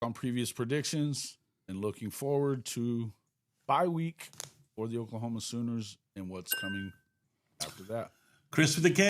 on previous predictions and looking forward to bye week for the Oklahoma Sooners and what's coming after that. Chris with the K.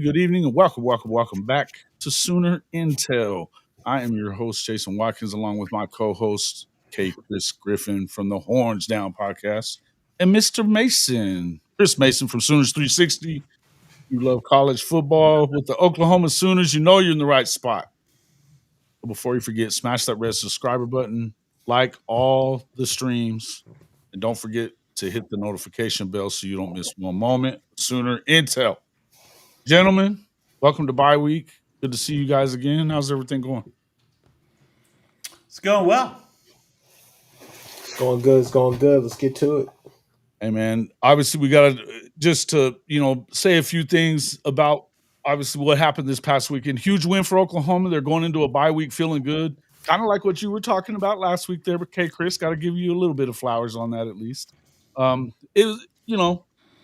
Good evening, and welcome back to Sooner Intel. I am your host, Jason Watkins, along with my co-host, Chris Griffin from the Horns Down podcast, and Mr. Mason, Chris Mason from Sooners 360. You love college football with the Oklahoma Sooners, you know you're in the right spot. But before you forget, smash that red subscriber button, like all the streams, and don't forget to hit the notification bell so you don't miss one moment. Sooner Intel. Gentlemen, welcome to bye week. Good to see you guys again. How's everything going? It's going well. It's going good. It's going good. Let's get to it. Hey, man, obviously we got to just to, say a few things about obviously what happened this past weekend. Huge win for Oklahoma. They're going into a bye week feeling good. Kind of like what you were talking about last week there. But, Chris, got to give you a little bit of flowers on that at least. It was,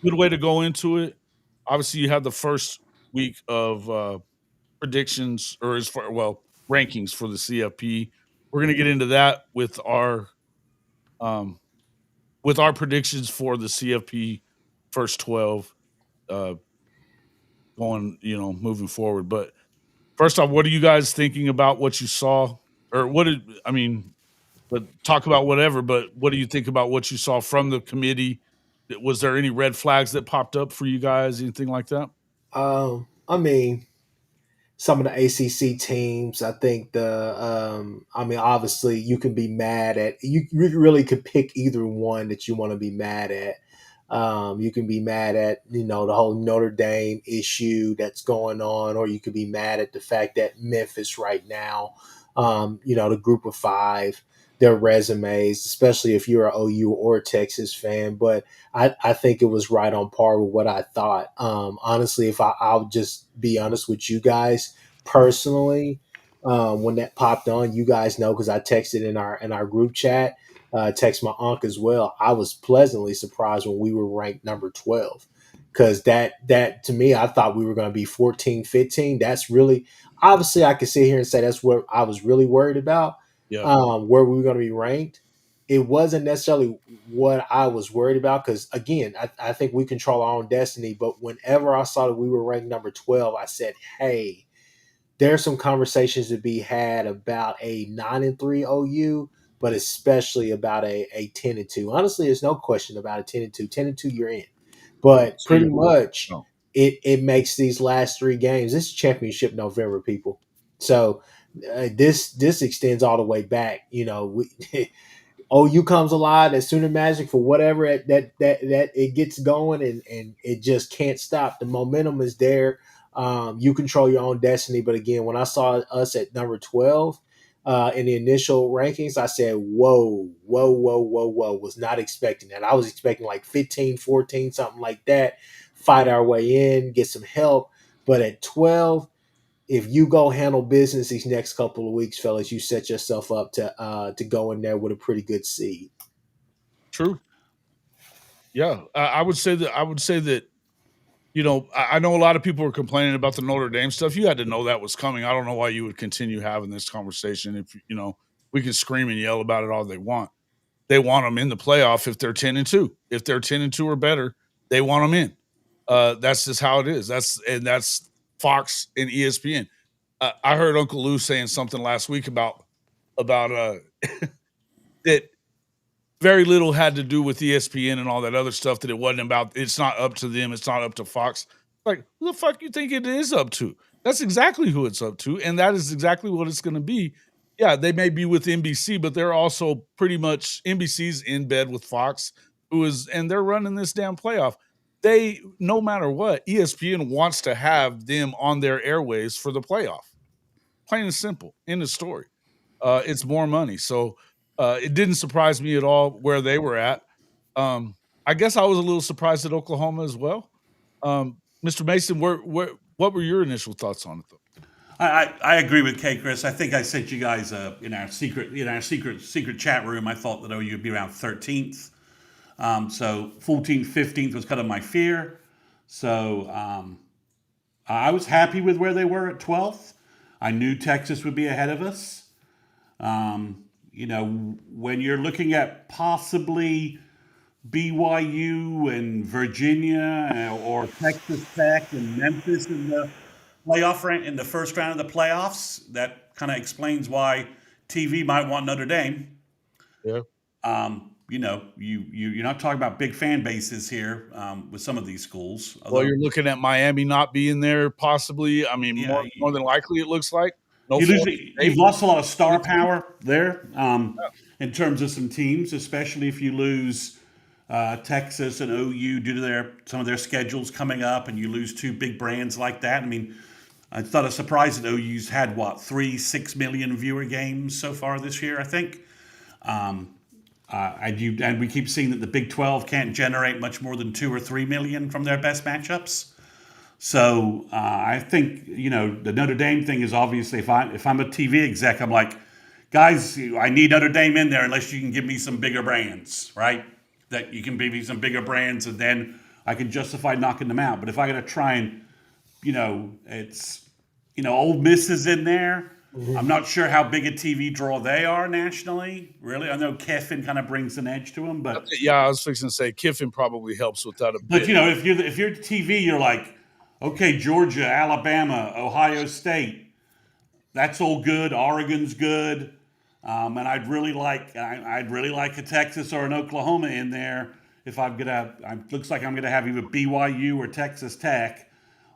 good way to go into it. Obviously, you had the first week of predictions or rankings for the CFP. We're going to get into that with our predictions for the CFP first 12 going, moving forward. But first off, what are you guys thinking about what you saw, or but talk about whatever, but what do you think about what you saw from the committee? Was there any red flags that popped up for you guys, anything like that? Some of the ACC teams, I think obviously you can be mad at, you really could pick either one that you want to be mad at. You can be mad at, the whole Notre Dame issue that's going on, or you could be mad at the fact that Memphis right now, the group of five, their resumes, especially if you're an OU or a Texas fan. But I think it was right on par with what I thought. Honestly, if I'll just be honest with you guys personally, when that popped on, you guys know, because I texted in our group chat, text my uncle as well. I was pleasantly surprised when we were ranked number 12, because that to me, I thought we were going to be 14, 15. That's really, obviously I could sit here and say that's what I was really worried about. Yeah. Where we were going to be ranked. It wasn't necessarily what I was worried about, because again, I think we control our own destiny. But whenever I saw that we were ranked number 12, I said, hey, there's some conversations to be had about a 9-3 OU, but especially about a 10-2. Honestly, there's no question about a 10-2. 10-2, you're in. But pretty much it makes these last three games. This is championship November, people. So this extends all the way back. OU comes alive, that Sooner Magic, for whatever that it gets going, and it just can't stop. The momentum is there. You control your own destiny. But again, when I saw us at number 12 in the initial rankings, I said, whoa. Was not expecting that. I was expecting like 15, 14, something like that. Fight our way in, get some help. But at 12, if you go handle business these next couple of weeks, fellas, you set yourself up to go in there with a pretty good seed. True. Yeah, I would say that. I know a lot of people were complaining about the Notre Dame stuff. You had to know that was coming. I don't know why you would continue having this conversation. If we can scream and yell about it all they want. They want them in the playoff if they're 10-2. If they're 10-2 or better, they want them in. That's just how it is. That's Fox and ESPN. I heard Uncle Lou saying something last week about that very little had to do with ESPN and all that other stuff, that it wasn't about, it's not up to them, it's not up to Fox. Like, who the fuck you think it is up to? That's exactly who it's up to, and that is exactly what it's going to be. Yeah, they may be with NBC, but they're also pretty much NBC's in bed with Fox, and they're running this damn playoff. They, no matter what, ESPN wants to have them on their airways for the playoff. Plain and simple. End of story. It's more money. So it didn't surprise me at all where they were at. I guess I was a little surprised at Oklahoma as well. Mr. Mason, what were your initial thoughts on it, though? I agree with K. Chris. I think I sent you guys in our secret chat room. I thought that OU would be around 13th. So 14th, 15th was kind of my fear. So I was happy with where they were at 12th. I knew Texas would be ahead of us. When you're looking at possibly BYU and Virginia or Texas Tech and Memphis in the in the first round of the playoffs, that kind of explains why TV might want Notre Dame. Yeah. You're not talking about big fan bases here with some of these schools. Well, you're looking at Miami not being there, possibly. I mean, Yeah, more than likely, it looks like. No, you've lost a lot of star power there in terms of some teams, especially if you lose Texas and OU due to some of their schedules coming up, and you lose two big brands like that. I mean, it's not a surprise that OU's had 6 million viewer games so far this year, I think. And we keep seeing that the Big 12 can't generate much more than 2 or 3 million from their best matchups. So I think the Notre Dame thing is obviously if I'm a TV exec, I'm like, guys, I need Notre Dame in there unless you can give me some bigger brands, right? That you can give me some bigger brands, and then I can justify knocking them out. But if I got to try and it's Ole Miss is in there. Mm-hmm. I'm not sure how big a TV draw they are nationally. Really, I know Kiffin kind of brings an edge to them, but yeah, I was fixing to say Kiffin probably helps with that a bit. But if you're TV, you're like, okay, Georgia, Alabama, Ohio State, that's all good. Oregon's good, and I'd really like a Texas or an Oklahoma in there. If I'm gonna, looks like I'm gonna have either BYU or Texas Tech,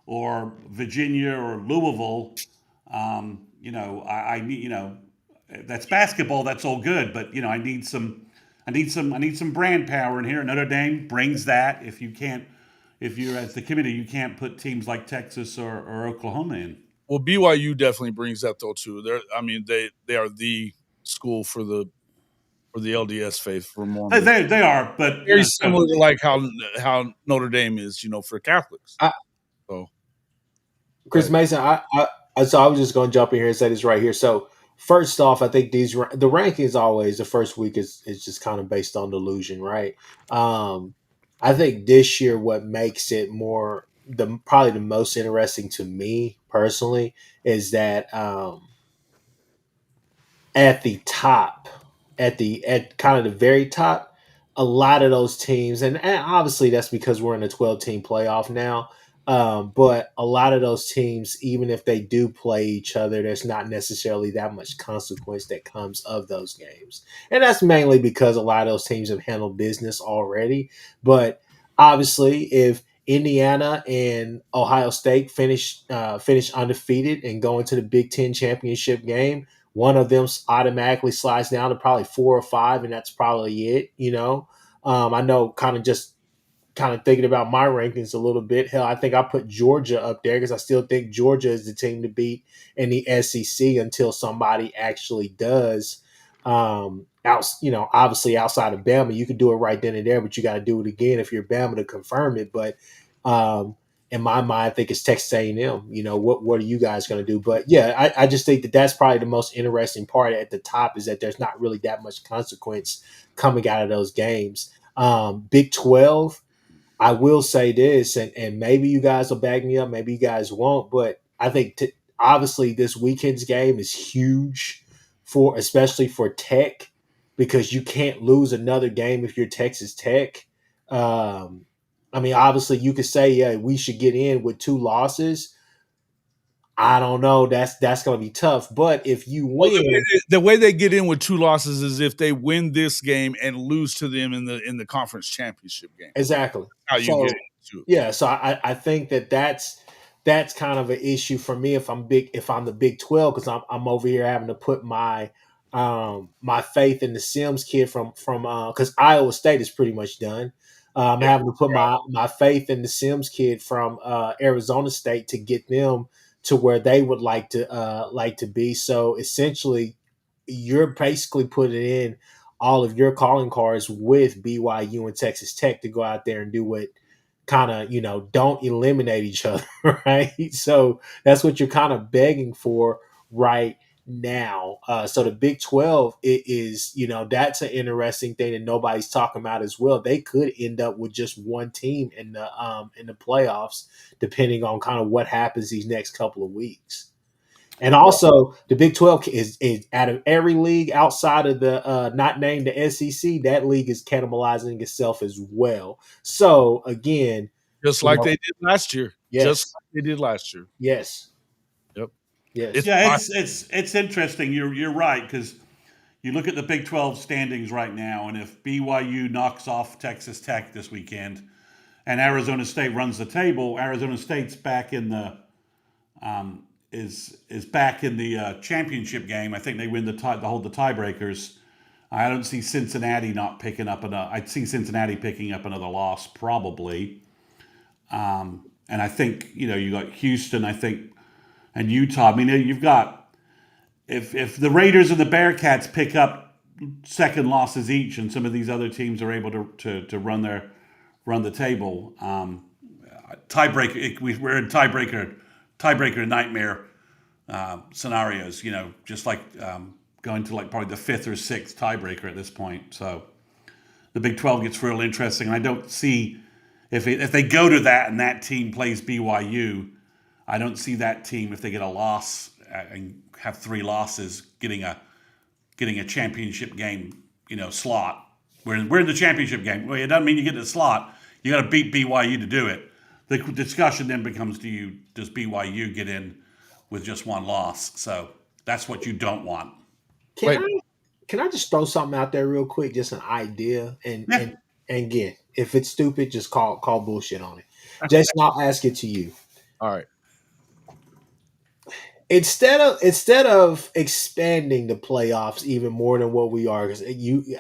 or Virginia or Louisville. I need that's basketball. That's all good, but I need some brand power in here. Notre Dame brings that. If you're as the committee, you can't put teams like Texas or Oklahoma in. Well, BYU definitely brings that though too. They are the school for the LDS faith for Mormons. They are, but very similar to like how Notre Dame is, for Catholics. Chris Mason, so I was just going to jump in here and say this right here. So first off, I think the rankings always the first week is just kind of based on delusion, right? I think this year what makes it probably the most interesting to me personally is that at the top, at kind of the very top, a lot of those teams, and obviously that's because we're in a 12-team playoff now. But a lot of those teams, even if they do play each other, there's not necessarily that much consequence that comes of those games. And that's mainly because a lot of those teams have handled business already. But obviously, if Indiana and Ohio State finish undefeated and go into the Big Ten championship game, one of them automatically slides down to probably 4 or 5, and that's probably it. I know kind of thinking about my rankings a little bit. Hell, I think I put Georgia up there because I still think Georgia is the team to beat in the SEC until somebody actually does. Obviously outside of Bama, you can do it right then and there, but you got to do it again if you're Bama to confirm it. But in my mind, I think it's Texas A&M. What are you guys going to do? But yeah, I just think that's probably the most interesting part at the top is that there's not really that much consequence coming out of those games. Big 12. I will say this, and maybe you guys will back me up, maybe you guys won't, but I think obviously this weekend's game is huge especially for Tech, because you can't lose another game if you're Texas Tech. Obviously you could say, yeah, we should get in with 2 losses. I don't know. That's going to be tough. But if you win, the way they get in with 2 losses is if they win this game and lose to them in the conference championship game. Exactly. How you get into it. Yeah. So I think that's that's kind of an issue for me if I'm the Big 12, because I'm over here having to put my faith in the Sims kid from because Iowa State is pretty much done. I'm Yeah. having to put my faith in the Sims kid from Arizona State to get them to where they would like to be. So essentially, you're basically putting in all of your calling cards with BYU and Texas Tech to go out there and do what kind of, don't eliminate each other, right? So that's what you're kind of begging for right now. So the Big 12 is, that's an interesting thing that nobody's talking about as well. They could end up with just one team in the playoffs, depending on kind of what happens these next couple of weeks. And also, the Big 12 is out of every league outside of the not named the SEC, that league is cannibalizing itself as well. So again, Just you like know, they did last year. Just yes, like they did last year. yes, Yep. yes. It's Yeah, fine. it's interesting. You're right because you look at the Big 12 standings right now, and if BYU knocks off Texas Tech this weekend, and Arizona State runs the table, Arizona State's back in the is back in the championship game. I think they win the hold the tiebreakers. I don't see Cincinnati not picking up another. I'd see Cincinnati picking up another loss probably. And I think you got Houston. I think and Utah. I mean, you've got if the Raiders and the Bearcats pick up second losses each, and some of these other teams are able to run the table. Tiebreaker. We're in tiebreaker nightmare scenarios. Just like going to like probably the fifth or sixth tiebreaker at this point. So the Big 12 gets real interesting. And I don't see if they go to that and that team plays BYU. I don't see that team if they get a loss and have three losses getting a championship game slot. We're in the championship game. Well, it doesn't mean you get the slot. You got to beat BYU to do it. The discussion then becomes: does BYU get in with just one loss? So that's what you don't want. Can Wait, I can I just throw something out there real quick, just an idea, Yeah. and again, if it's stupid, just call bullshit on it. Jason, I'll ask it to you. all right. Instead of expanding the playoffs even more than what we are, because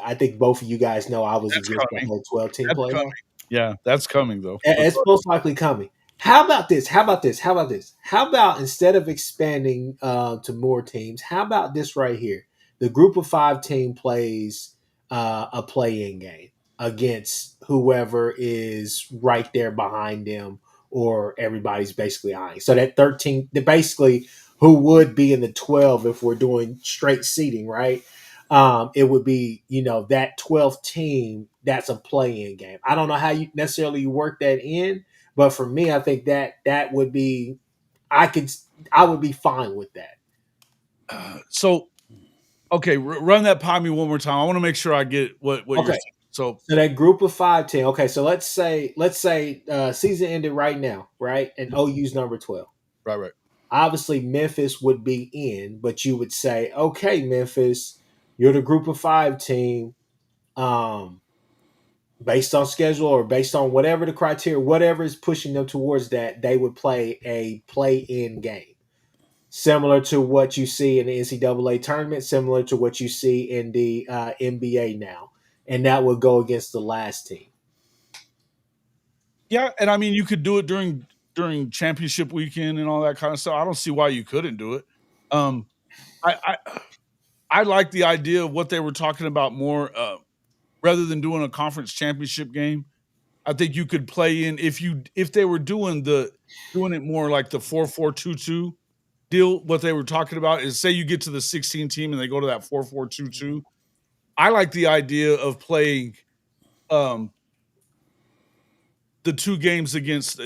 I think both of you guys know I was That's against the coming. whole 12 team That's coming. playoff. Yeah, that's coming though. It's most likely coming. How about this? How about this? How about this? How about instead of expanding to more teams, how about this right here? The group of five team plays a play-in game against whoever is right there behind them, or everybody's basically eyeing. So that 13, basically who would be in the 12 if we're doing straight seating, right? It would be, that 12th team that's a play-in game. I don't know how you necessarily work that in, but for me, I think that would be, I could, I would be fine with that. So okay, run that by me one more time. I want to make sure I get what you're Okay, saying. So so that group of five team. Okay, so let's say season ended right now, right? And OU's number 12. right. Obviously, Memphis would be in, but you would say, okay, Memphis, you're the group of five team. Um, Based on schedule or based on whatever the criteria, whatever is pushing them towards that, they would play a play-in game, similar to what you see in the NCAA tournament, similar to what you see in the NBA now, and that would go against the last team. Yeah, and I mean you could do it during championship weekend and all that kind of stuff. I don't see why you couldn't do it. Um, I like the idea of what they were talking about more. Rather than doing a conference championship game, I think you could play in if they were doing it more like the 4-4-2-2 deal. What they were talking about is, say you get to the 16 team and they go to that 4-4-2-2. I like the idea of playing um, the two games against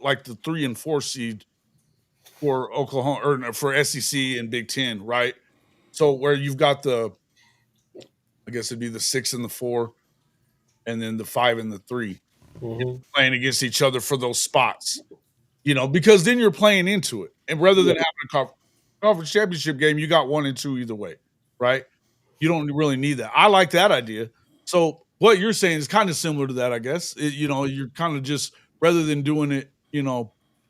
like the 3 and 4 seed for Oklahoma or no, for SEC and Big Ten, right? So where you've got I guess it'd be the 6 and the 4, and then the 5 and the 3 Mm-hmm. playing against each other for those spots. Because then you're playing into it, and rather than Yeah. having a conference championship game, you got 1 and 2 either way, right? You don't really need that. I like that idea. So what you're saying is kind of similar to that, I guess. You're kind of just rather than doing it,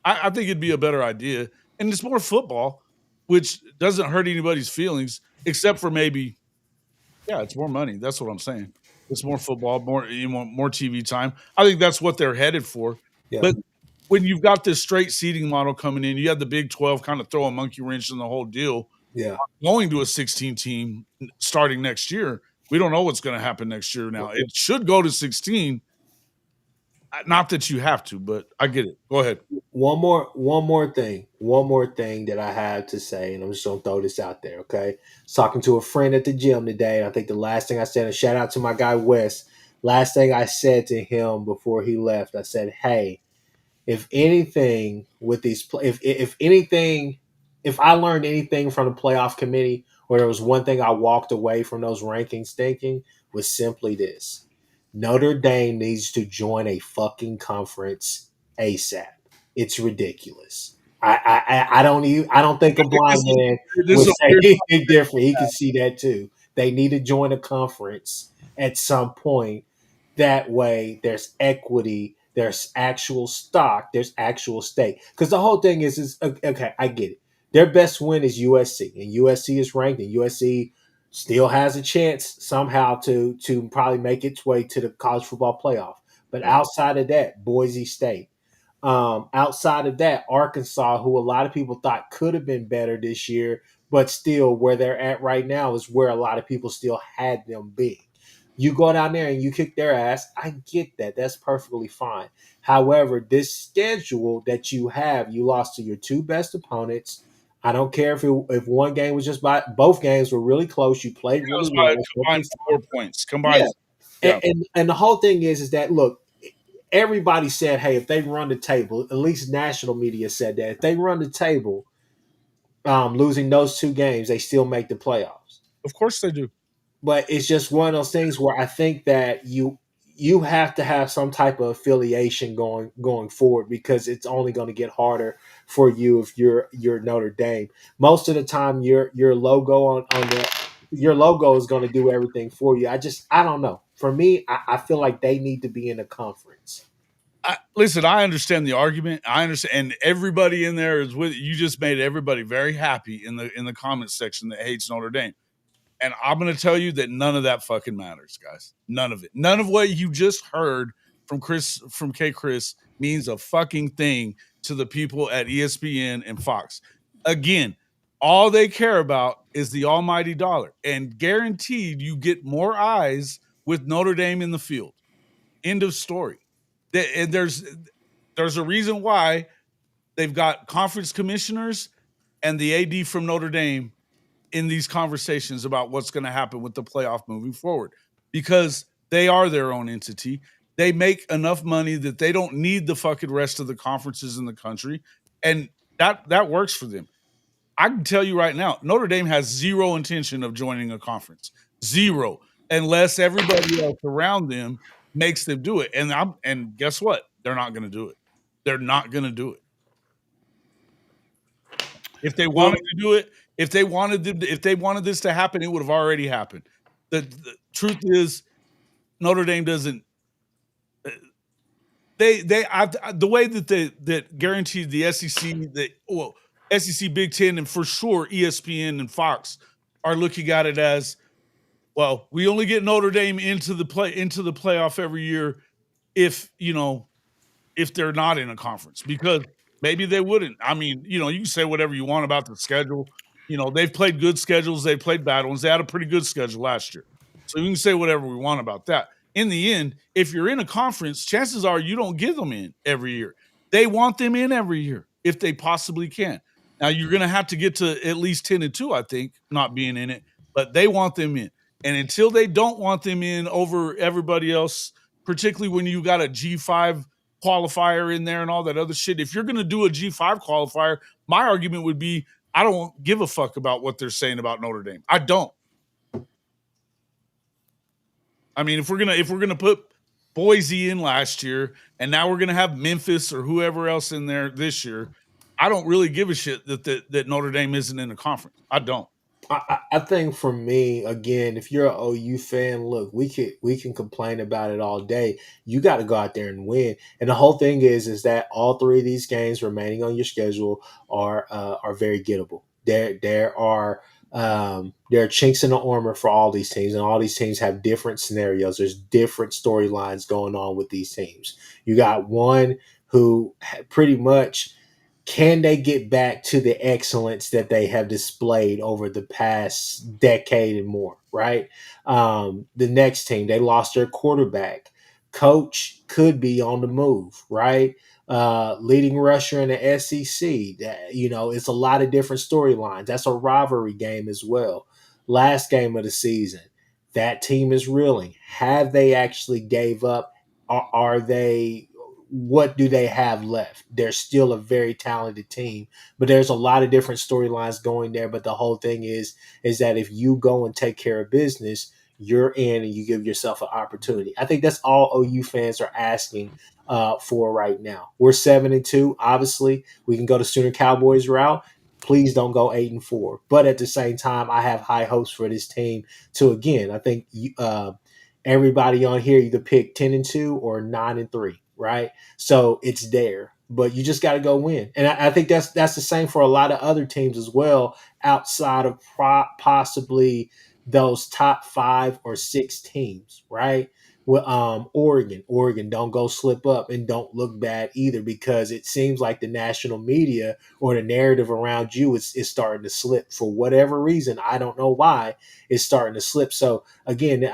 I think it'd be a better idea, and it's more football, which doesn't hurt anybody's feelings, except for maybe, yeah, it's more money. That's what I'm saying. It's more football, more TV time. I think that's what they're headed for. Yeah, But when you've got this straight seeding model coming in, you have the Big 12 kind of throw a monkey wrench in the whole deal. yeah. Going to a 16 team starting next year, we don't know what's going to happen next year. Now it should go to 16. Not that you have to, but I get it. Go ahead. One more thing that I have to say, and I'm just gonna throw this out there. Okay, I was talking to a friend at the gym today, and I think the last thing I said, and shout out to my guy Wes. Last thing I said to him before he left, I said, "Hey, if anything with these, if anything, if I learned anything from the playoff committee, or there was one thing I walked away from those rankings thinking, was simply this: Notre Dame needs to join a fucking conference ASAP. It's ridiculous. I don't think a blind This is, man this would is a say weird. anything different. He can see that too. They need to join a conference at some point. That way there's equity, there's actual stock, there's actual stake. Because the whole thing is okay, I get it. Their best win is USC, and USC is ranked, and USC still has a chance somehow to probably make its way to the college football playoff. But Right. outside of that, Boise State. Outside of that, Arkansas, who a lot of people thought could have been better this year, but still where they're at right now is where a lot of people still had them being. You go down there and you kick their ass. I get that. That's perfectly fine. However, this schedule that you have, you lost to your two best opponents. I don't care if one game was just by both games were really close. You played That really was well. by It's combined perfectly 4 points. yeah. Combined, yeah. And the whole thing is that look, everybody said, hey, if they run the table, at least national media said that if they run the table, losing those two games, they still make the playoffs. Of course they do. But it's just one of those things where I think that you have to have some type of affiliation going forward because it's only going to get harder for you if you're Notre Dame. Most of the time, your logo on the your logo is going to do everything for you. I don't know. For me, I feel like they need to be in a conference. Listen, I understand the argument. I understand, and everybody in there is with you. Just made everybody very happy in the comments section that hates Notre Dame. And I'm going to tell you that none of that fucking matters, guys. None of it. None of what you just heard from K Chris means a fucking thing to the people at ESPN and Fox. Again, all they care about is the almighty dollar, and guaranteed you get more eyes with Notre Dame in the field. End of story. And there's a reason why they've got conference commissioners and the AD from Notre Dame in these conversations about what's going to happen with the playoff moving forward because they are their own entity. They make enough money that they don't need the fucking rest of the conferences in the country, and that works for them. I can tell you right now, Notre Dame has zero intention of joining a conference, zero, unless everybody else around them makes them do it. And guess what? They're not going to do it. They're not going to do it. If they Well, wanted to do it, if they wanted this to happen, it would have already happened. The truth is, Notre Dame doesn't. The way that that guaranteed the SEC SEC Big Ten and for sure ESPN and Fox are looking at it as well. We only get Notre Dame into the playoff every year if if they're not in a conference because maybe they wouldn't. I mean, you can say whatever you want about the schedule. They've played good schedules, they've played bad ones. They had a pretty good schedule last year. So you can say whatever we want about that. In the end, if you're in a conference, chances are you don't get them in every year. They want them in every year if they possibly can. Now you're going to have to get to at least 10-2, I think, not being in it, but they want them in. And until they don't want them in over everybody else, particularly when you got a G5 qualifier in there and all that other shit. If you're going to do a G5 qualifier, my argument would be I don't give a fuck about what they're saying about Notre Dame. I don't. I mean, if we're gonna put Boise in last year and now we're gonna have Memphis or whoever else in there this year, I don't really give a shit that Notre Dame isn't in the conference. I don't. I think for me, again, if you're an OU fan, look, we can complain about it all day. You got to go out there and win. And the whole thing is that all three of these games remaining on your schedule are very gettable. There are chinks in the armor for all these teams, and all these teams have different scenarios. There's different storylines going on with these teams. You got one who pretty much, can they get back to the excellence that they have displayed over the past decade and more, right? The next team, they lost their quarterback. Coach could be on the move, right? Leading rusher in the SEC. It's a lot of different storylines. That's a rivalry game as well. Last game of the season, that team is reeling. Have they actually gave up? Are they, what do they have left? They're still a very talented team, but there's a lot of different storylines going there. But the whole thing is that if you go and take care of business, you're in and you give yourself an opportunity. I think that's all OU fans are asking for right now. We're 7-2. Obviously, we can go to Sooner Cowboys route. Please don't go 8-4. But at the same time, I have high hopes for this team. To again, I think everybody on here either pick 10-2 or 9-3, right? So it's there, but you just got to go win. And I think that's the same for a lot of other teams as well, outside of possibly those top 5 or 6 teams, right? Well, Oregon, don't go slip up and don't look bad either, because it seems like the national media or the narrative around you is starting to slip for whatever reason. I don't know why it's starting to slip. So again,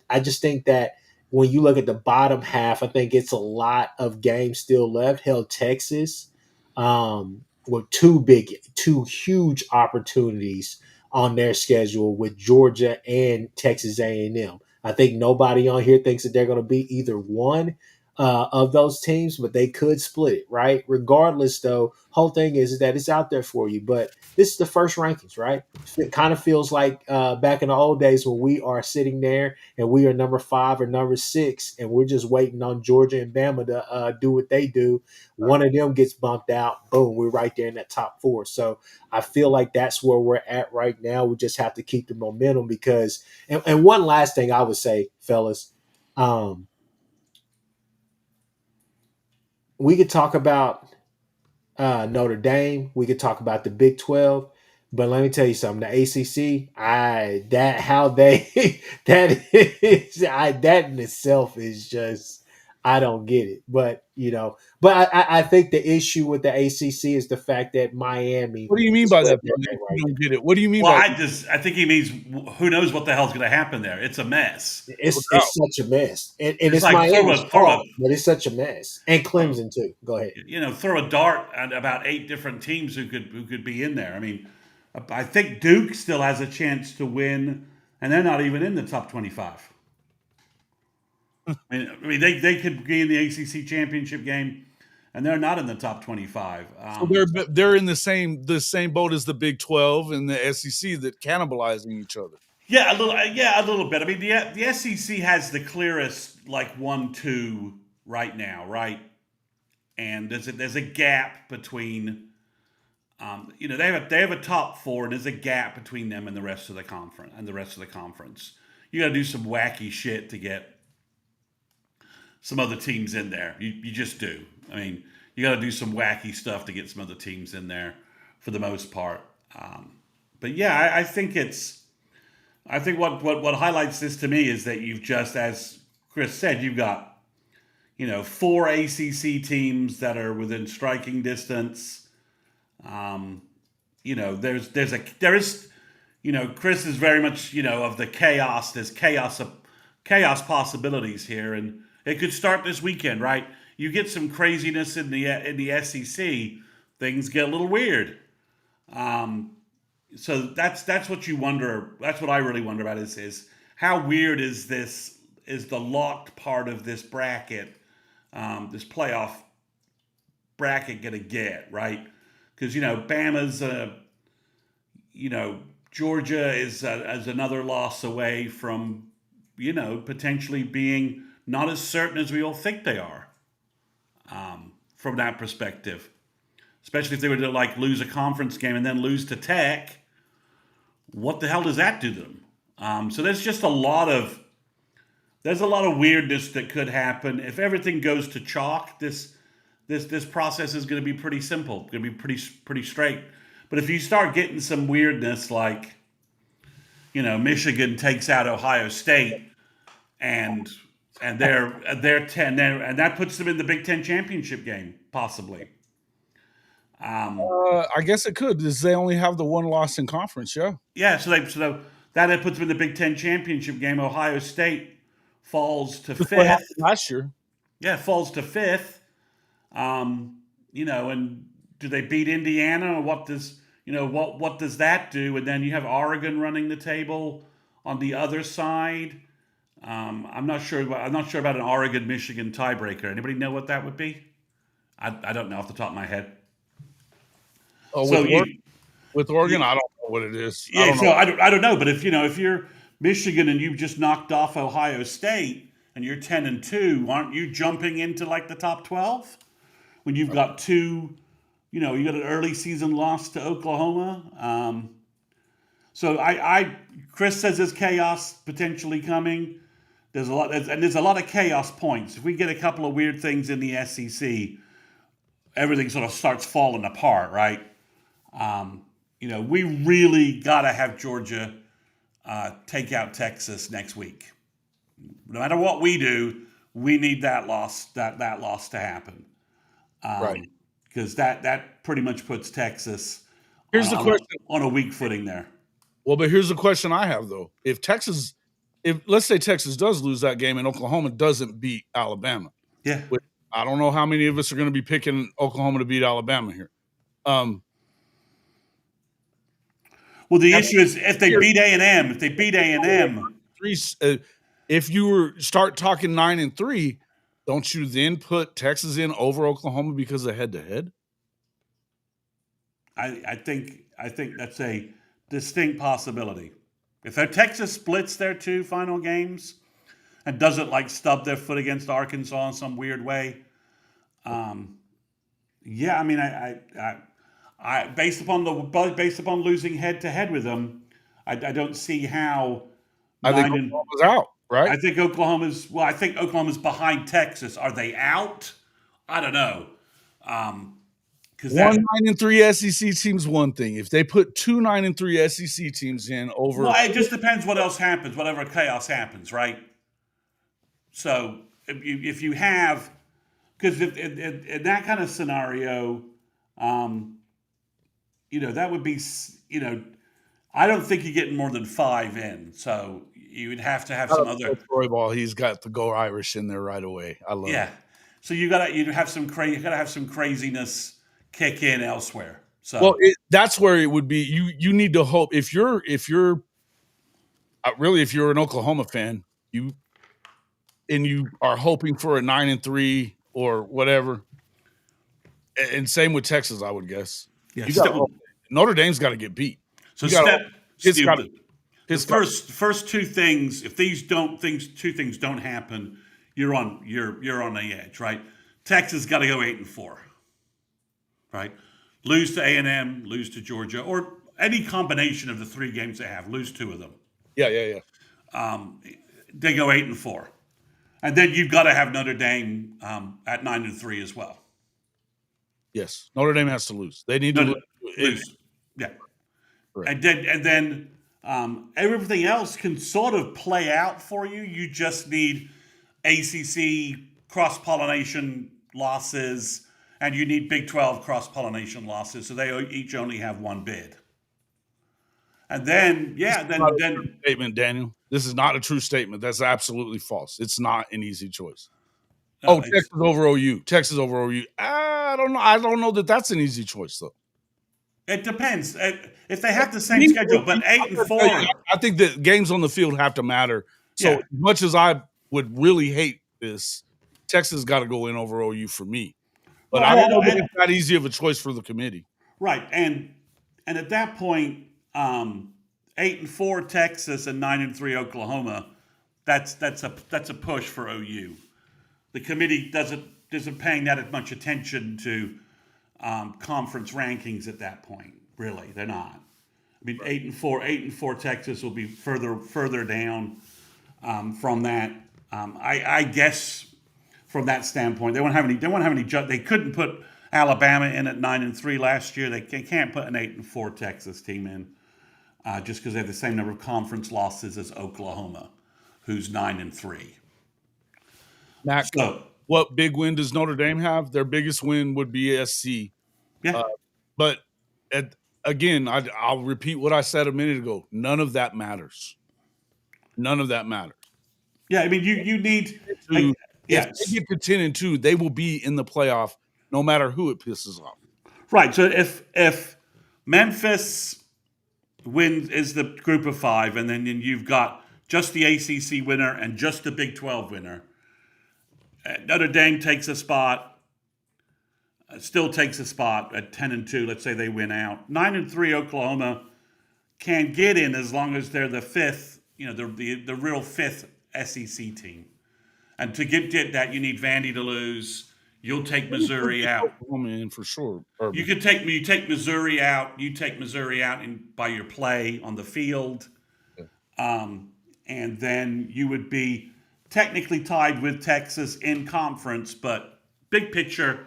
I just think that when you look at the bottom half, I think it's a lot of games still left. Hell, Texas, with two huge opportunities on their schedule with Georgia and Texas A&M. I think nobody on here thinks that they're going to be either one of those teams, but they could split it, right? Regardless, though, whole thing is that it's out there for you. But this is the first rankings, right? It kind of feels like back in the old days when we are sitting there and we are number 5 or number 6, and we're just waiting on Georgia and Bama to do what they do. One of them gets bumped out, boom, we're right there in that top 4. So I feel like that's where we're at right now. We just have to keep the momentum because, and one last thing I would say, fellas, um, we could talk about Notre Dame. We could talk about the Big 12. But let me tell you something. The ACC, that in itself is just, I don't get it. But I think the issue with the ACC is the fact that Miami What do you mean is by where that, they're brother? at If right you now. don't get it, what do you mean Well, by I think he means who knows what the hell's going to happen there. It's a mess. no It's doubt? such a mess, and It's it's like Miami's fault, but it's such a mess, and Clemson too. Go ahead. throw a dart at about 8 different teams who could be in there. I mean, I think Duke still has a chance to win, and they're not even in the top 25. I mean, they could be in the ACC championship game, and they're not in the top 25. So they're in the same boat as the Big 12 and the SEC that cannibalizing each other. Yeah, a little bit. I mean, the SEC has the clearest like 1-2 right now, right? And there's a gap between, they have a top 4, and there's a gap between them and the rest of the conference. You got to do some wacky shit to get some other teams in there. You just do. I mean, you got to do some wacky stuff to get some other teams in there, for the most part. But yeah, I think what highlights this to me is that you've just, as Chris said, you've got 4 ACC teams that are within striking distance. Chris is very much of the chaos. There's chaos possibilities here, and it could start this weekend, right? You get some craziness in the SEC, things get a little weird. So that's what you wonder. That's what I really wonder about is how weird is this? Is the locked part of this bracket, this playoff bracket, going to get right? Because Bama's, Georgia is another loss away from potentially being not as certain as we all think they are, from that perspective. Especially if they were to like lose a conference game and then lose to Tech. what the hell does that do to them? So there's just a lot of weirdness that could happen if everything goes to chalk. This process is going to be pretty simple. Going to be pretty straight. But if you start getting some weirdness, like Michigan takes out Ohio State, and they're 10 there, and that puts them in the Big Ten championship game possibly. I guess it could, because they only have the one loss in conference. Yeah. Yeah, that puts them in the Big Ten championship game. Ohio State falls to That's what fifth. happened last year. Yeah, falls to fifth. And do they beat Indiana? Or what does that do? And then you have Oregon running the table on the other side. I'm not sure about an Oregon Michigan tiebreaker. Anybody know what that would be? I don't know off the top of my head. Oh, So with Oregon, I don't know what it is. Yeah, I don't know, but if you're Michigan and you've just knocked off Ohio State and you're 10-2, aren't you jumping into like the top 12 when you've got two? You got an early season loss to Oklahoma. So Chris says there's chaos potentially coming. There's a lot of chaos points. If we get a couple of weird things in the SEC, everything sort of starts falling apart, right? We really got to have Georgia take out Texas next week. No matter what we do, we need that loss to happen. Right. Because that pretty much puts Texas Here's the question. On a weak footing there. Well, but here's the question I have, though. If let's say Texas does lose that game and Oklahoma doesn't beat Alabama. Yeah. Which I don't know how many of us are going to be picking Oklahoma to beat Alabama here. Well, the issue is if they beat A&M, if you start talking 9-3, don't you then put Texas in over Oklahoma because of head-to-head? I think that's a distinct possibility. If Texas splits their two final games and doesn't stub their foot against Arkansas in some weird way, yeah, I mean, I based upon losing head to head with them, I don't see how. I think Oklahoma's out, right? I think Oklahoma's behind Texas. Are they out? I don't know. Because 9-3 SEC teams, one thing. If they put 2 9-3 SEC teams in over, well, it just depends what else happens. Whatever chaos happens, right? So if you have, because in that kind of scenario, that would be, I don't think you're getting more than 5 in. So you would have to have some other Troy Ball. He's got the Go Irish in there right away. I love it. Yeah. So you gotta have some craziness kick in elsewhere. So that's where it would be. You need to hope if you're an Oklahoma fan, you are hoping for a 9-3 or whatever. And same with Texas, I would guess. Yeah, Notre Dame's got to get beat. So first two things. If these two things don't happen, you're on the edge, right? Texas got to go 8-4, right? Lose to A&M, lose to Georgia, or any combination of the 3 games they have. Lose 2 of them. Yeah. They go 8-4, and then you've got to have Notre Dame at 9-3 as well. Yes, Notre Dame has to lose. They need to lose. Yeah, right. And then everything else can sort of play out for you. You just need ACC cross-pollination losses, and you need Big 12 cross-pollination losses. So they each only have 1 bid. And then, statement, Daniel. This is not a true statement. That's absolutely false. It's not an easy choice. No, Texas over OU. Texas over OU. I don't know. I don't know that that's an easy choice, though. It depends. If they have the same schedule, but 8-4. I think that games on the field have to matter. So as much as I would really hate this, Texas got to go in over OU for me. But I don't know that it's that easy of a choice for the committee. Right. And at that point, 8-4 Texas and 9-3 Oklahoma, that's a push for OU. The committee isn't paying that much attention to conference rankings at that point. Really, they're not. I mean, 8-4 Texas will be further down from that. I guess from that standpoint, they won't have any. They won't have any. They couldn't put Alabama in at 9-3 last year. They can't put an 8-4 Texas team in just because they have the same number of conference losses as Oklahoma, who's 9-3. Mac, So what big win does Notre Dame have? Their biggest win would be SC. yeah, But again, I'll repeat what I said a minute ago. None of that matters. None of that matters. yeah. I mean, you need. If Yes. they get to 10-2, they will be in the playoff no matter who it pisses off. Right. So if Memphis is the group of 5, and then you've got just the ACC winner and just the Big 12 winner, Notre Dame takes a spot, still takes a spot at 10-2. Let's say they win out. 9-3 Oklahoma can get in as long as they're the 5th, the real 5th SEC team. And to get that, you need Vandy to lose. You'll take Missouri out. Oklahoma in for sure. You take Missouri out. You take Missouri out by your play on the field, and then you would be technically tied with Texas in conference. But big picture,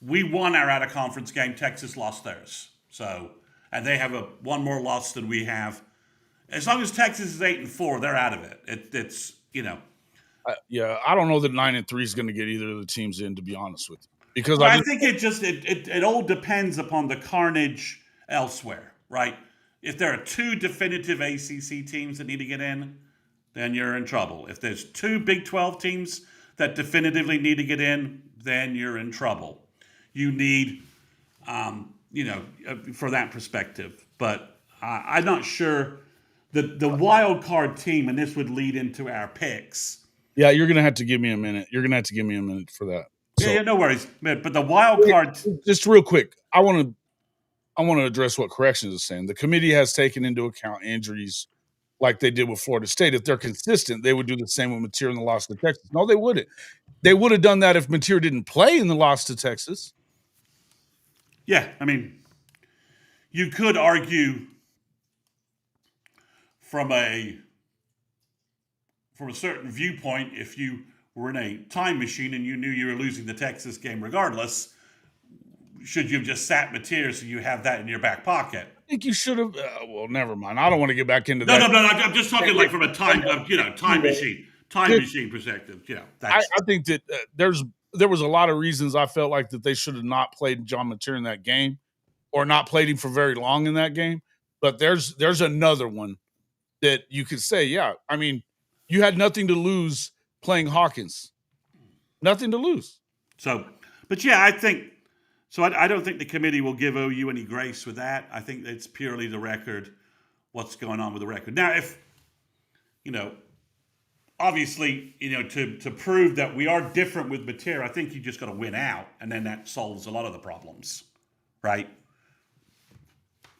we won our out of conference game. Texas lost theirs. So, and they have one more loss than we have. As long as Texas is 8-4, they're out of it. It's yeah, I don't know that 9-3 is going to get either of the teams in, to be honest with you, because I think it all depends upon the carnage elsewhere, right? If there are 2 definitive ACC teams that need to get in, then you're in trouble. If there's 2 Big 12 teams that definitively need to get in, then you're in trouble. You need, for that perspective. But I'm not sure the wild card team, and this would lead into our picks. Yeah, you're going to have to give me a minute. You're going to have to give me a minute for that. So, yeah, no worries. But the wild card, just real quick, I want to address what corrections is saying. The committee has taken into account injuries like they did with Florida State. If they're consistent, they would do the same with Mateer in the loss to Texas. No, they wouldn't. They would have done that if Mateer didn't play in the loss to Texas. Yeah, I mean, you could argue from a certain viewpoint, if you were in a time machine and you knew you were losing the Texas game regardless, should you have just sat Mateer so you have that in your back pocket? I think you should have. Well, never mind. I don't want to get back into that. No. I'm just talking like from a time machine perspective. I think that there was a lot of reasons I felt like that they should have not played John Mateer in that game, or not played him for very long in that game. But there's another one that you could say, yeah. I mean, you had nothing to lose playing Hawkins. Nothing to lose. So, but yeah, I think so. I don't think the committee will give OU any grace with that. I think it's purely the record, what's going on with the record. Now, if, obviously, to prove that we are different with Mateer, I think you just got to win out, and then that solves a lot of the problems, right?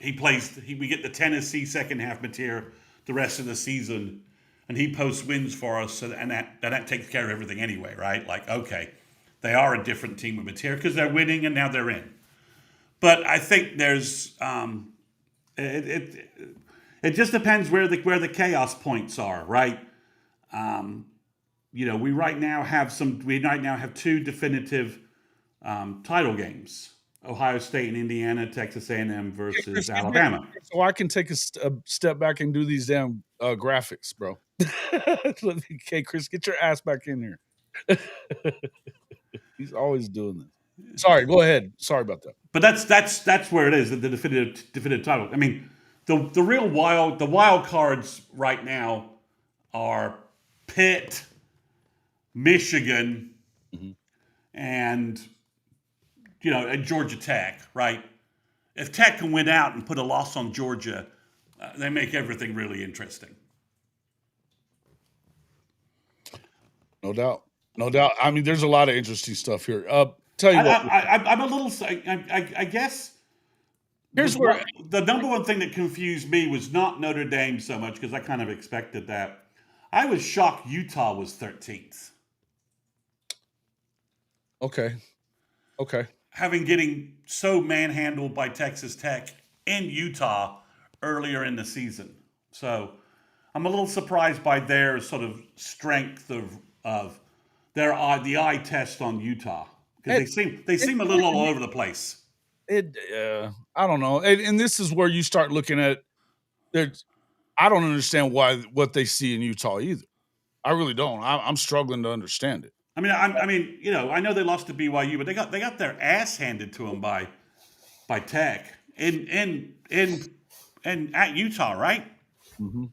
We get the Tennessee second half Mateer the rest of the season, and he posts wins for us, and that takes care of everything anyway, right? Like, okay, they are a different team with Mateer because they're winning and now they're in. But I think there's it just depends where the chaos points are, right? We right now have 2 definitive title games: Ohio State and Indiana, Texas A&M versus Alabama. So I can take a step back and do these damn graphics, bro. Okay, Chris, get your ass back in here. He's always doing this. Sorry, go ahead. Sorry about that. But that's where it is, the definitive title. I mean, the wild cards right now are Pitt, Michigan, and Georgia Tech, right? If Tech can win out and put a loss on Georgia, they make everything really interesting. No doubt. I mean, there's a lot of interesting stuff here. Tell you what, I'm a little. I guess. Here's where the number one thing that confused me was not Notre Dame so much, because I kind of expected that. I was shocked Utah was 13th. Okay. Getting so manhandled by Texas Tech in Utah earlier in the season. So I'm a little surprised by their sort of strength of their the eye test on Utah because It, they it, seem a little all over the place. I don't know. And this is where you start looking at it. I don't understand what they see in Utah either. I really don't. I'm struggling to understand it. I mean, I know they lost to BYU, but they got their ass handed to them by Tech in at Utah, right? Mm-hmm.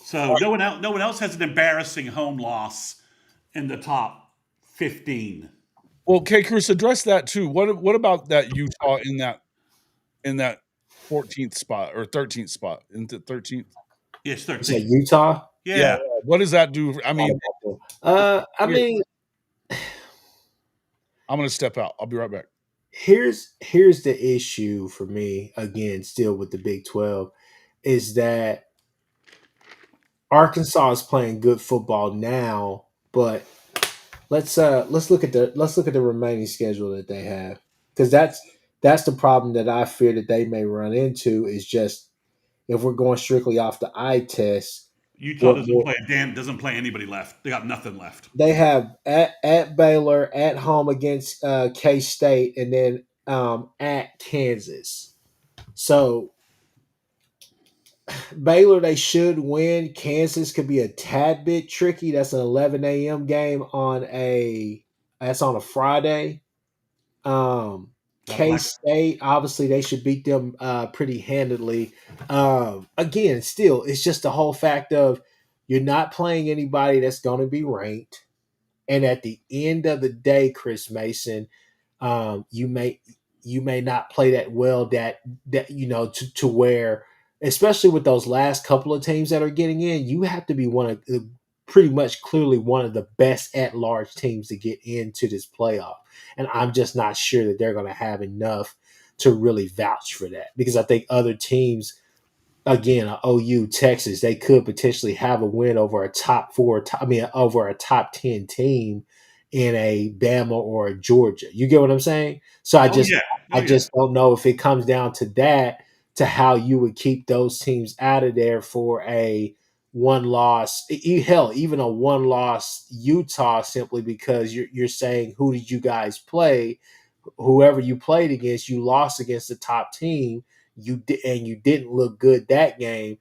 So no one else has an embarrassing home loss in the top 15. Well, okay, Chris, address that too. What about that Utah in that 14th spot or 13th spot? Into 13th? Yes, You say 13. Utah? Yeah. Yeah. What does that do? I mean, I here, mean, I'm gonna step out. I'll be right back. here's the issue for me again, still with the Big 12, is that Arkansas is playing good football now, but let's look at the remaining schedule that they have, because that's the problem that I fear that they may run into, is just if we're going strictly off the eye test. Utah What doesn't play anybody left. They got nothing left. they have at Baylor, at home against K State, and then at Kansas. So Baylor, they should win. Kansas could be a tad bit tricky. That's an 11 a.m. game that's on a Friday. Um, That K black State, obviously, they should beat them pretty handedly. Again, still, it's just the whole fact of you're not playing anybody that's going to be ranked. And at the end of the day, Chris Mason, you may not play that well that to where, especially with those last couple of teams that are getting in, you have to be one of pretty much clearly one of the best at large teams to get into this playoff. And I'm just not sure that they're going to have enough to really vouch for that, because I think other teams, again, OU, Texas, they could potentially have a win over a top four, over a top 10 team in a Bama or a Georgia. You get what I'm saying? So Oh yeah. Oh I yeah. just don't know if it comes down to that, to how you would keep those teams out of there for a one loss, hell, even a one loss Utah, simply because you're saying, who did you guys play? Whoever you played against, you lost against the top team. You didn't look good that game.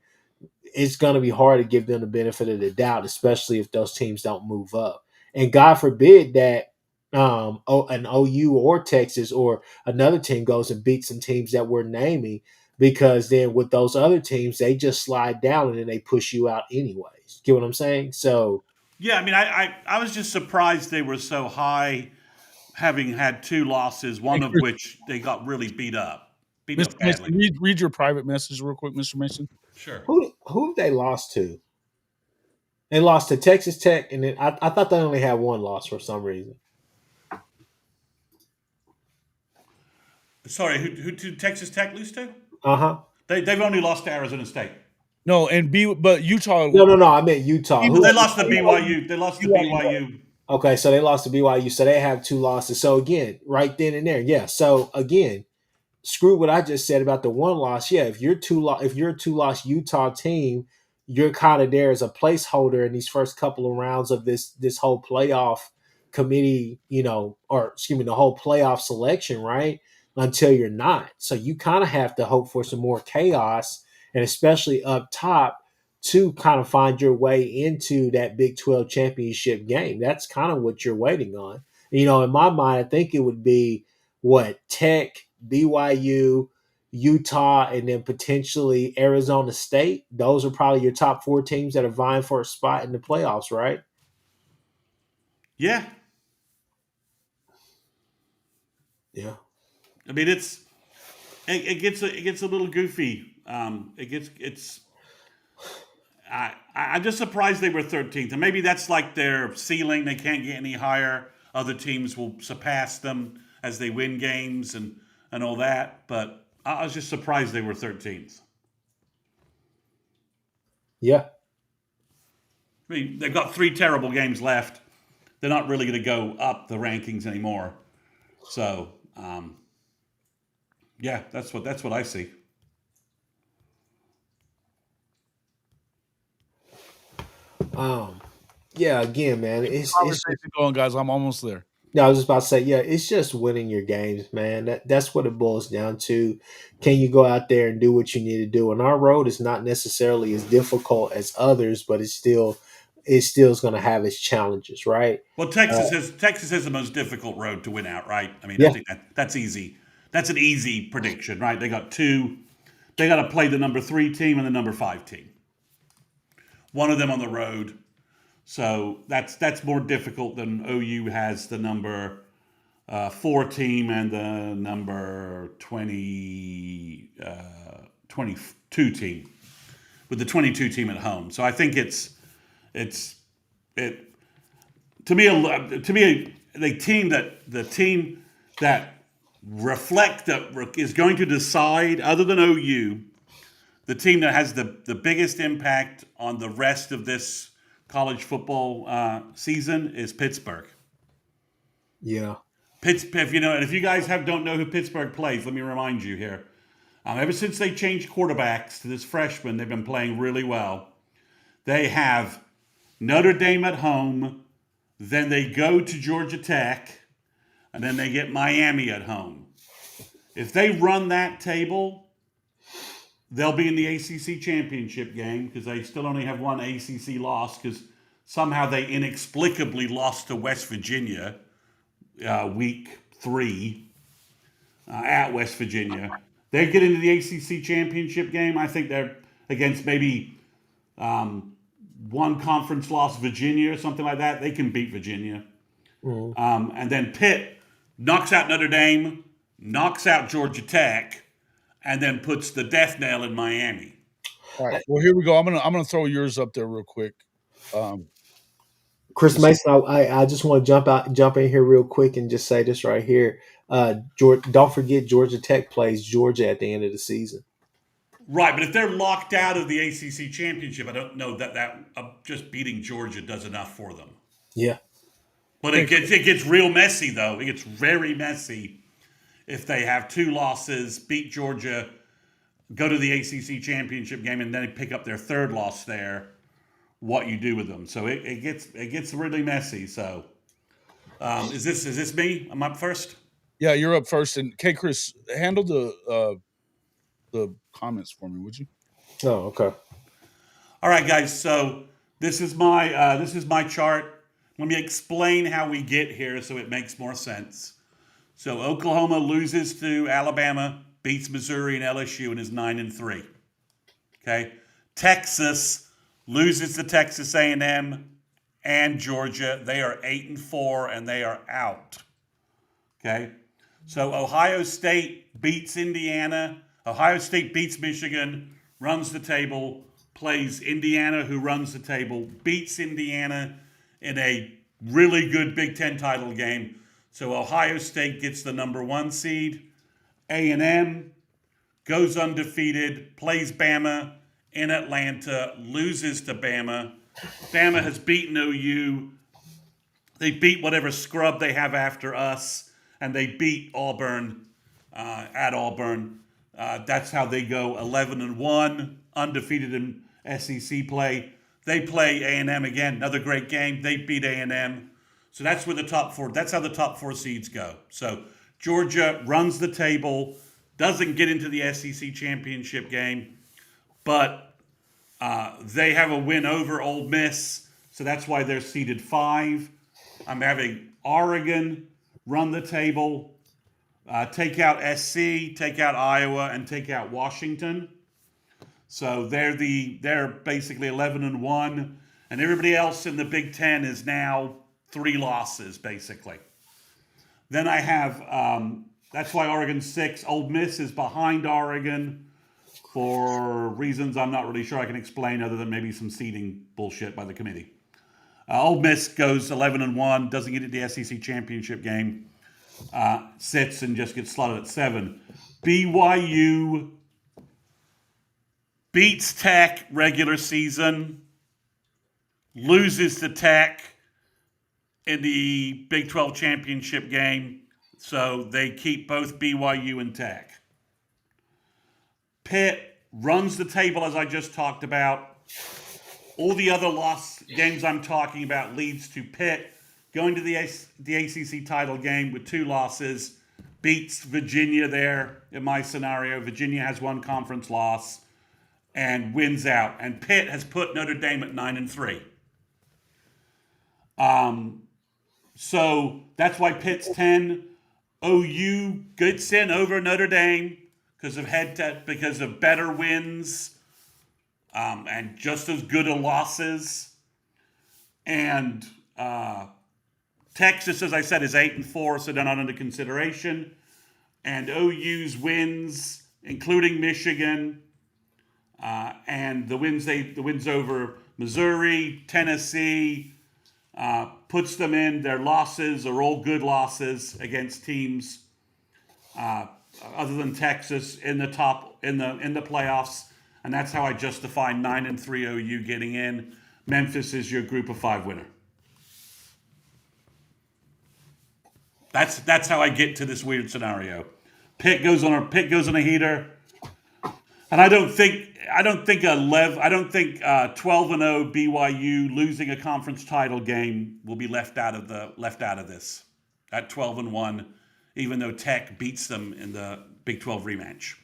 It's going to be hard to give them the benefit of the doubt, especially if those teams don't move up. And God forbid that an OU or Texas or another team goes and beats some teams that we're naming, because then with those other teams, they just slide down and then they push you out anyways. Get what I'm saying? So Yeah, I mean, I was just surprised they were so high, having had two losses, Hey, one of Chris, which they got really beat Mr. up Mason, badly. read your private message real quick, Mr. Mason. Sure. who have they lost to? They lost to Texas Tech, and then I thought they only had one loss for some reason. Sorry, who did Texas Tech lose to? Uh huh. They've only lost to Arizona State. No, but Utah. No. I meant Utah. Who? They lost to BYU. They lost to BYU. Okay, so they lost to BYU, so they have two losses. So again, right then and there, yeah. So again, screw what I just said about the one loss. Yeah, if you're a two loss Utah team, you're kind of there as a placeholder in these first couple of rounds of this whole playoff committee, or excuse me, the whole playoff selection, right? Until you're not. So you kind of have to hope for some more chaos, and especially up top, to kind of find your way into that Big 12 championship game. That's kind of what you're waiting on. In my mind, I think it would be what, Tech, BYU, Utah, and then potentially Arizona State. Those are probably your top four teams that are vying for a spot in the playoffs, right? Yeah, Yeah. I mean it gets a little goofy. I'm just surprised they were 13th, and maybe that's like their ceiling. They can't get any higher. Other teams will surpass them as they win games and all that. But I was just surprised they were 13th. Yeah. I mean, they've got three terrible games left. They're not really going to go up the rankings anymore. So, yeah, that's what I see. Yeah, again, man, Keep the it's conversation going, guys. I'm almost there. yeah, I was just about to say, yeah, it's just winning your games, man. That's what it boils down to. Can you go out there and do what you need to do? And our road is not necessarily as difficult as others, but it's still is going to have its challenges, right? Well, Texas has the most difficult road to win out, right? I mean, I Yeah. think that's easy. That's an easy prediction, right? They got two. They got to play the number 3 team and the number 5 team. One of them on the road, so that's more difficult than OU has the number 4 team and the number 22 team with the 22 team at home. So I think it's it to me the team that reflect that is going to decide, other than OU, the team that has the biggest impact on the rest of this college football season is Pittsburgh. Yeah. If you guys don't know who Pittsburgh plays, let me remind you here. Ever since they changed quarterbacks to this freshman, they've been playing really well. They have Notre Dame at home, then they go to Georgia Tech, and then they get Miami at home. If they run that table, they'll be in the ACC championship game because they still only have one ACC loss because somehow they inexplicably lost to West Virginia week 3 at West Virginia. They get into the ACC championship game. I think they're against maybe one conference loss, Virginia or something like that. They can beat Virginia. Mhm. And then Pitt knocks out Notre Dame, knocks out Georgia Tech, and then puts the death nail in Miami. All right. Well, here we go. I'm gonna throw yours up there real quick. Um, Chris just Mason, I just want to jump in here real quick and just say this right here. Don't forget Georgia Tech plays Georgia at the end of the season. Right, but if they're locked out of the ACC championship, I don't know that just beating Georgia does enough for them. Yeah. But it gets real messy though. It gets very messy if they have 2 losses, beat Georgia, go to the ACC championship game, and then pick up their 3rd loss there. What you do with them? So it gets really messy. So is this me? I'm up first. yeah, you're up first. And K Chris, handle the comments for me, would you? Oh, okay. All right, guys. So this is my chart. Let me explain how we get here so it makes more sense. So Oklahoma loses to Alabama, beats Missouri and LSU, and is 9-3. Okay. Texas loses to Texas A&M and Georgia. They are 8-4 and they are out. Okay. So Ohio State beats Indiana. Ohio State beats Michigan, runs the table, plays Indiana, who runs the table, beats Indiana in a really good Big Ten title game. So Ohio State gets the number 1 seed. A&M goes undefeated, plays Bama in Atlanta, loses to Bama. Bama has beaten OU. They beat whatever scrub they have after us, and they beat Auburn at Auburn. That's how they go 11-1, undefeated in SEC play. They play A&M again, another great game. They beat A&M. So that's where the top 4. That's how the top 4 seeds go. So Georgia runs the table, doesn't get into the SEC championship game, but they have a win over Ole Miss. So that's why they're seeded 5. I'm having Oregon run the table, take out SC, take out Iowa, and take out Washington. So they're basically 11-1, and everybody else in the Big Ten is now 3 losses basically. Then I have that's why Oregon's 6. Ole Miss is behind Oregon for reasons I'm not really sure I can explain, other than maybe some seeding bullshit by the committee. Ole Miss goes 11-1, doesn't get into the SEC championship game, sits and just gets slotted at 7. BYU beats Tech regular season, loses to Tech in the Big 12 championship game, so they keep both BYU and Tech. Pitt runs the table, as I just talked about. All the other loss games I'm talking about leads to Pitt going to the ACC title game with 2 losses, beats Virginia there in my scenario. Virginia has 1 conference loss and wins out. And Pitt has put Notre Dame at 9-3. So that's why Pitt's 10. OU gets in over Notre Dame because of better wins and just as good a losses. And Texas, as I said, is 8-4, so they're not under consideration. And OU's wins, including Michigan, and the wins over Missouri, Tennessee, puts them in. Their losses are all good losses against teams other than Texas in the playoffs, and that's how I justify 9-3 OU getting in. Memphis is your Group of 5 winner. That's how I get to this weird scenario. Pitt goes on a heater, and I don't think 12-0 BYU losing a conference title game will be left out of this at 12-1, even though Tech beats them in the Big 12 rematch.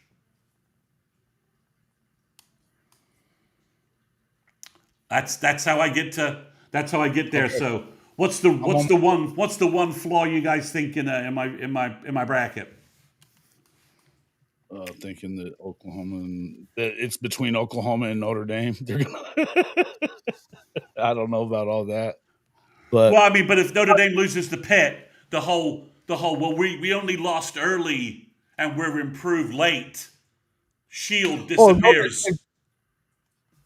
That's how I get there. Okay. So what's the one flaw you guys think in my bracket? Thinking that it's between Oklahoma and Notre Dame. They're gonna. I don't know about all that, but but if Notre Dame loses to Pitt, the whole we only lost early and we're improved late shield disappears.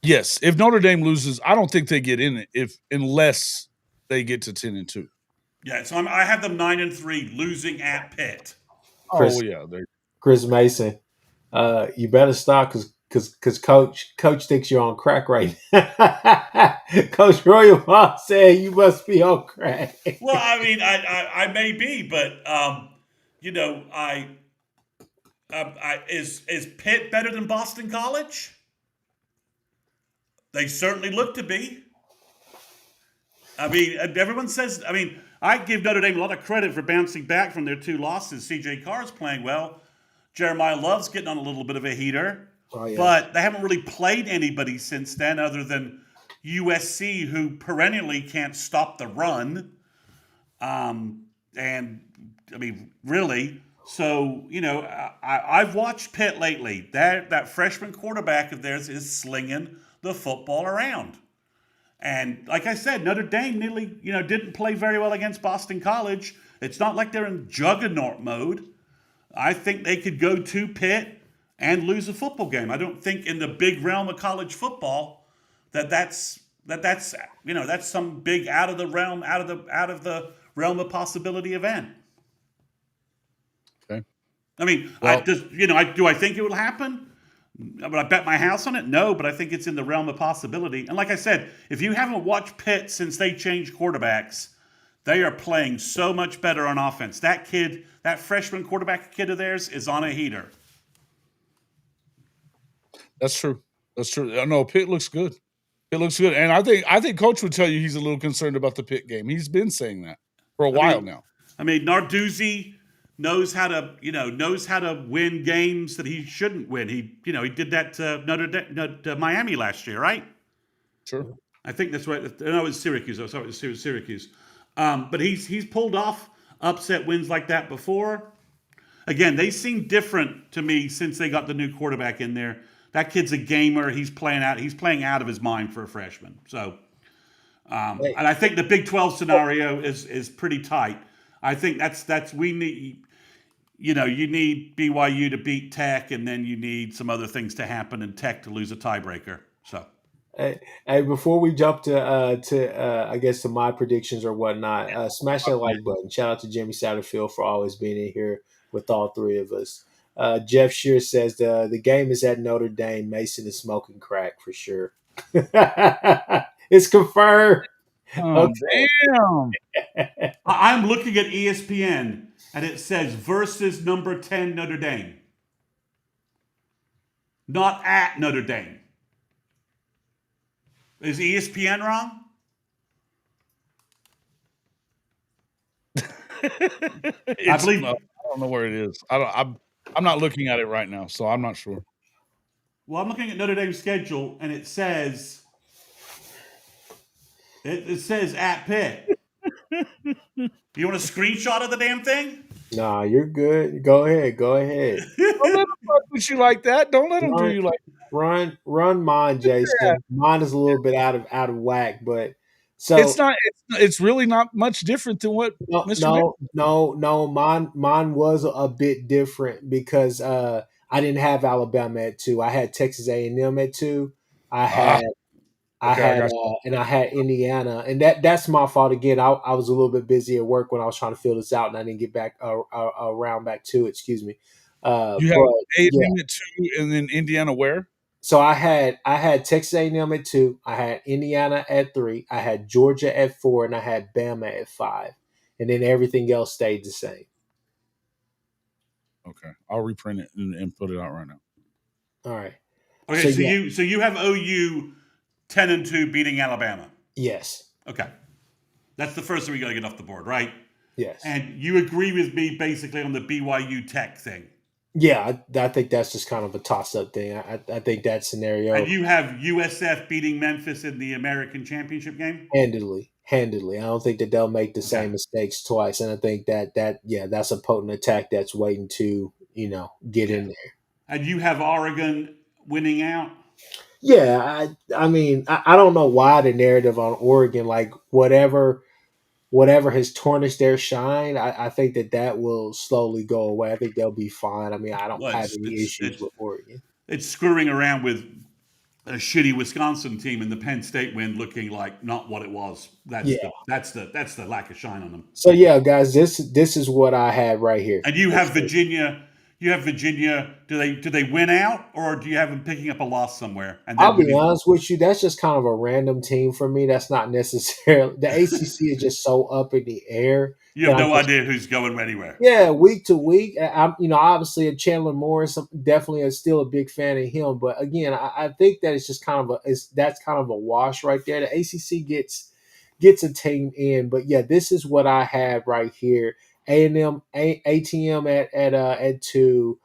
Yes, if Notre Dame loses, I don't think they get in it unless they get to 10-2. Yeah, so I have them 9-3 losing at Pitt. Chris Mason, you better stop because coach thinks you're on crack right now. Coach Royal said you must be on crack. Well, I mean, I may be, but is Pitt better than Boston College? They certainly look to be. I mean, everyone says. I mean, I give Notre Dame a lot of credit for bouncing back from their 2 losses. C.J. Carr's playing well. Jeremiah Love's getting on a little bit of a heater. Oh, yeah. But they haven't really played anybody since then other than USC, who perennially can't stop the run. And, I mean, really. So, I've watched Pitt lately. That freshman quarterback of theirs is slinging the football around. And like I said, Notre Dame nearly, didn't play very well against Boston College. It's not like they're in juggernaut mode. I think they could go to Pitt and lose a football game. I don't think in the big realm of college football that's some big out of the realm of possibility event. Okay. I mean, do I think it will happen? Would I bet my house on it? No, but I think it's in the realm of possibility. And like I said, if you haven't watched Pitt since they changed quarterbacks, they are playing so much better on offense. That freshman quarterback kid of theirs is on a heater. That's true. No, Pitt looks good. It looks good. And I think Coach would tell you he's a little concerned about the Pitt game. He's been saying that for a while now. I mean, Narduzzi knows how to win games that he shouldn't win. He did that to Miami last year, right? Sure. I think that's right. No, it was Syracuse. I thought it was Syracuse. But he's pulled off upset wins like that before. Again, they seem different to me since they got the new quarterback in there. That kid's a gamer. He's playing out of his mind for a freshman. So, and I think the Big 12 scenario is pretty tight. I think we need. You need BYU to beat Tech, and then you need some other things to happen in Tech to lose a tiebreaker. So, hey, before we jump to I guess to my predictions or whatnot, smash that like button. Shout out to Jimmy Satterfield for always being in here with all 3 of us. Jeff Shear says the game is at Notre Dame. Mason is smoking crack for sure. It's confirmed. Oh, okay. Damn! I'm looking at ESPN. And it says versus number 10 Notre Dame. Not at Notre Dame. Is ESPN wrong? I It's believe. I don't know where it is. I'm not looking at it right now, so I'm not sure. Well, I'm looking at Notre Dame's schedule, and it says it says at Pitt. You want a screenshot of the damn thing? Nah, you're good. Go ahead. Go ahead. Don't let them fuck with you like that. Don't let them do Run, you like run mine, that. Jason. Mine is a little bit out of whack, but It's so not. It's really not much different than what no, Mr. Nick. no, no, no. Mine was a bit different because I didn't have Alabama at 2. I had Texas A&M at 2. I Ah, had I okay, I had got and I had Indiana, and that's my fault again. I was a little bit busy at work when I was trying to fill this out, and I didn't get back around back to it. Excuse me, you. You have but yeah. A&M at 2, and then Indiana where? So I had Texas A&M at 2. I had Indiana at 3. I had Georgia at 4, and I had Bama at 5, and then everything else stayed the same. Okay, I'll reprint it and put it out right now. All right. Okay, So so yeah, you have OU 10-2 beating Alabama. yes, Okay, that's the first thing we got to get off the board, right? yes. And you agree with me basically on the BYU Tech thing. Yeah, I think that's just kind of a toss-up thing. I think that And scenario you have USF beating Memphis in the American Championship game. handedly. I don't think that they'll make the Okay. same mistakes twice, and I think that yeah, that's a potent attack that's waiting to get Yeah. in there. And you have Oregon winning out. Yeah, I mean I don't know why the narrative on Oregon, like whatever has tarnished their shine, I think that will slowly go away. I think they'll be fine. I mean, I don't Well, have any issues with Oregon. it's screwing around with a shitty Wisconsin team in the Penn State win, looking like not what it was. Yeah. That's the lack of shine on them. So yeah, guys, this is what I had right here. And you have Virginia. You have Virginia. Do they win out, or do you have them picking up a loss somewhere and I'll then be winning? honest with you. That's just kind of a random team for me. That's not necessarily the ACC is just so up in the air You that have I'm no just idea who's going anywhere. yeah, week to week. I'm obviously a Chandler Morris. I'm definitely still a big fan of him. But again, I think that it's just kind of that's kind of a wash right there. The ACC gets a team in, but yeah, this is what I have right here. A&M, ATM at 2,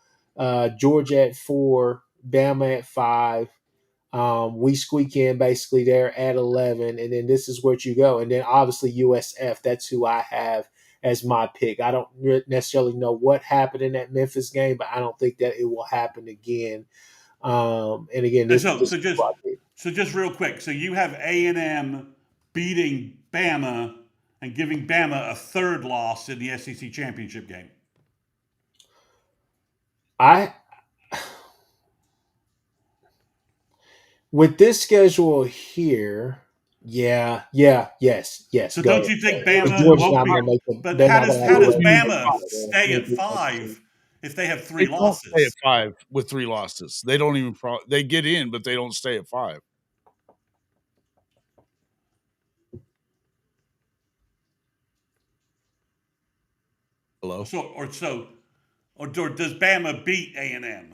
Georgia at 4, Bama at 5. We squeak in basically there at 11, and then this is where you go. And then obviously USF, that's who I have as my pick. I don't necessarily know what happened in that Memphis game, but I don't think that it will happen again. And again, And this so, this so is what I just pick. so just real quick. So you have A&M beating Bama and giving Bama a third loss in the SEC championship game. I with this schedule here, yes, So go don't ahead. you think Because Bama? Georgia's Well, not going to make the. but They're how not going does to have how the does record. Bama They're stay going at to make the SEC. 5 if they have They three don't stay at losses? 5 with 3 losses. They don't even they get in, but they don't stay at 5. Hello? Or does Bama beat A&M?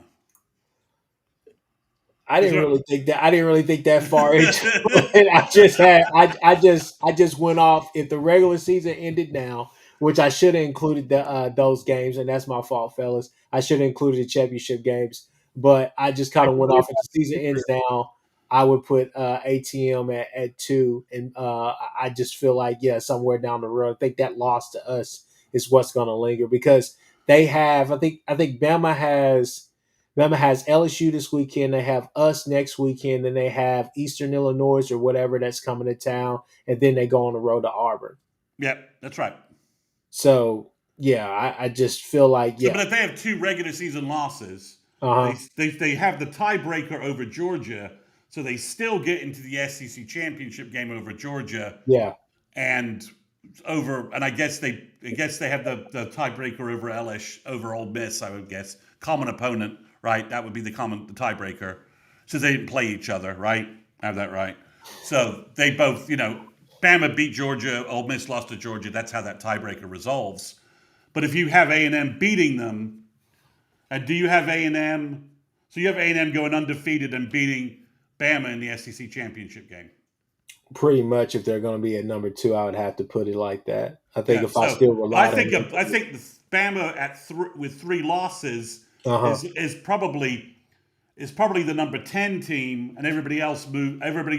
I didn't really think that. I didn't really think that far into it. I just had. I just went off. If the regular season ended now, which I should have included those games, and that's my fault, fellas. I should have included the championship games, but I just kind I of can went believe off. If the season that. ends now, I would put ATM at 2, and I just feel like yeah, somewhere down the road, I think that loss to us is what's going to linger because they have. I think Bama has LSU this weekend. They have us next weekend. Then they have Eastern Illinois or whatever that's coming to town, and then they go on the road to Auburn. Yep, that's right. So yeah, I just feel like So, but yeah, if they have two regular season losses, uh they huh, they have the tiebreaker over Georgia, so they still get into the SEC championship game over Georgia yeah, and and I guess they have the tiebreaker over LSU over Ole Miss. I would guess common opponent, right? That would be the tiebreaker. So they didn't play each other, right? I have that right. So they both, Bama beat Georgia, Ole Miss lost to Georgia. That's how that tiebreaker resolves. But if you have A&M beating them, and do you have A&M? So you have A&M going undefeated and beating Bama in the SEC championship game. Pretty much, if they're going to be at number 2, I would have to put it like that. I think Yeah. if I So still I relied on think them, Bama with 3 losses uh huh, is probably the number 10 team, and everybody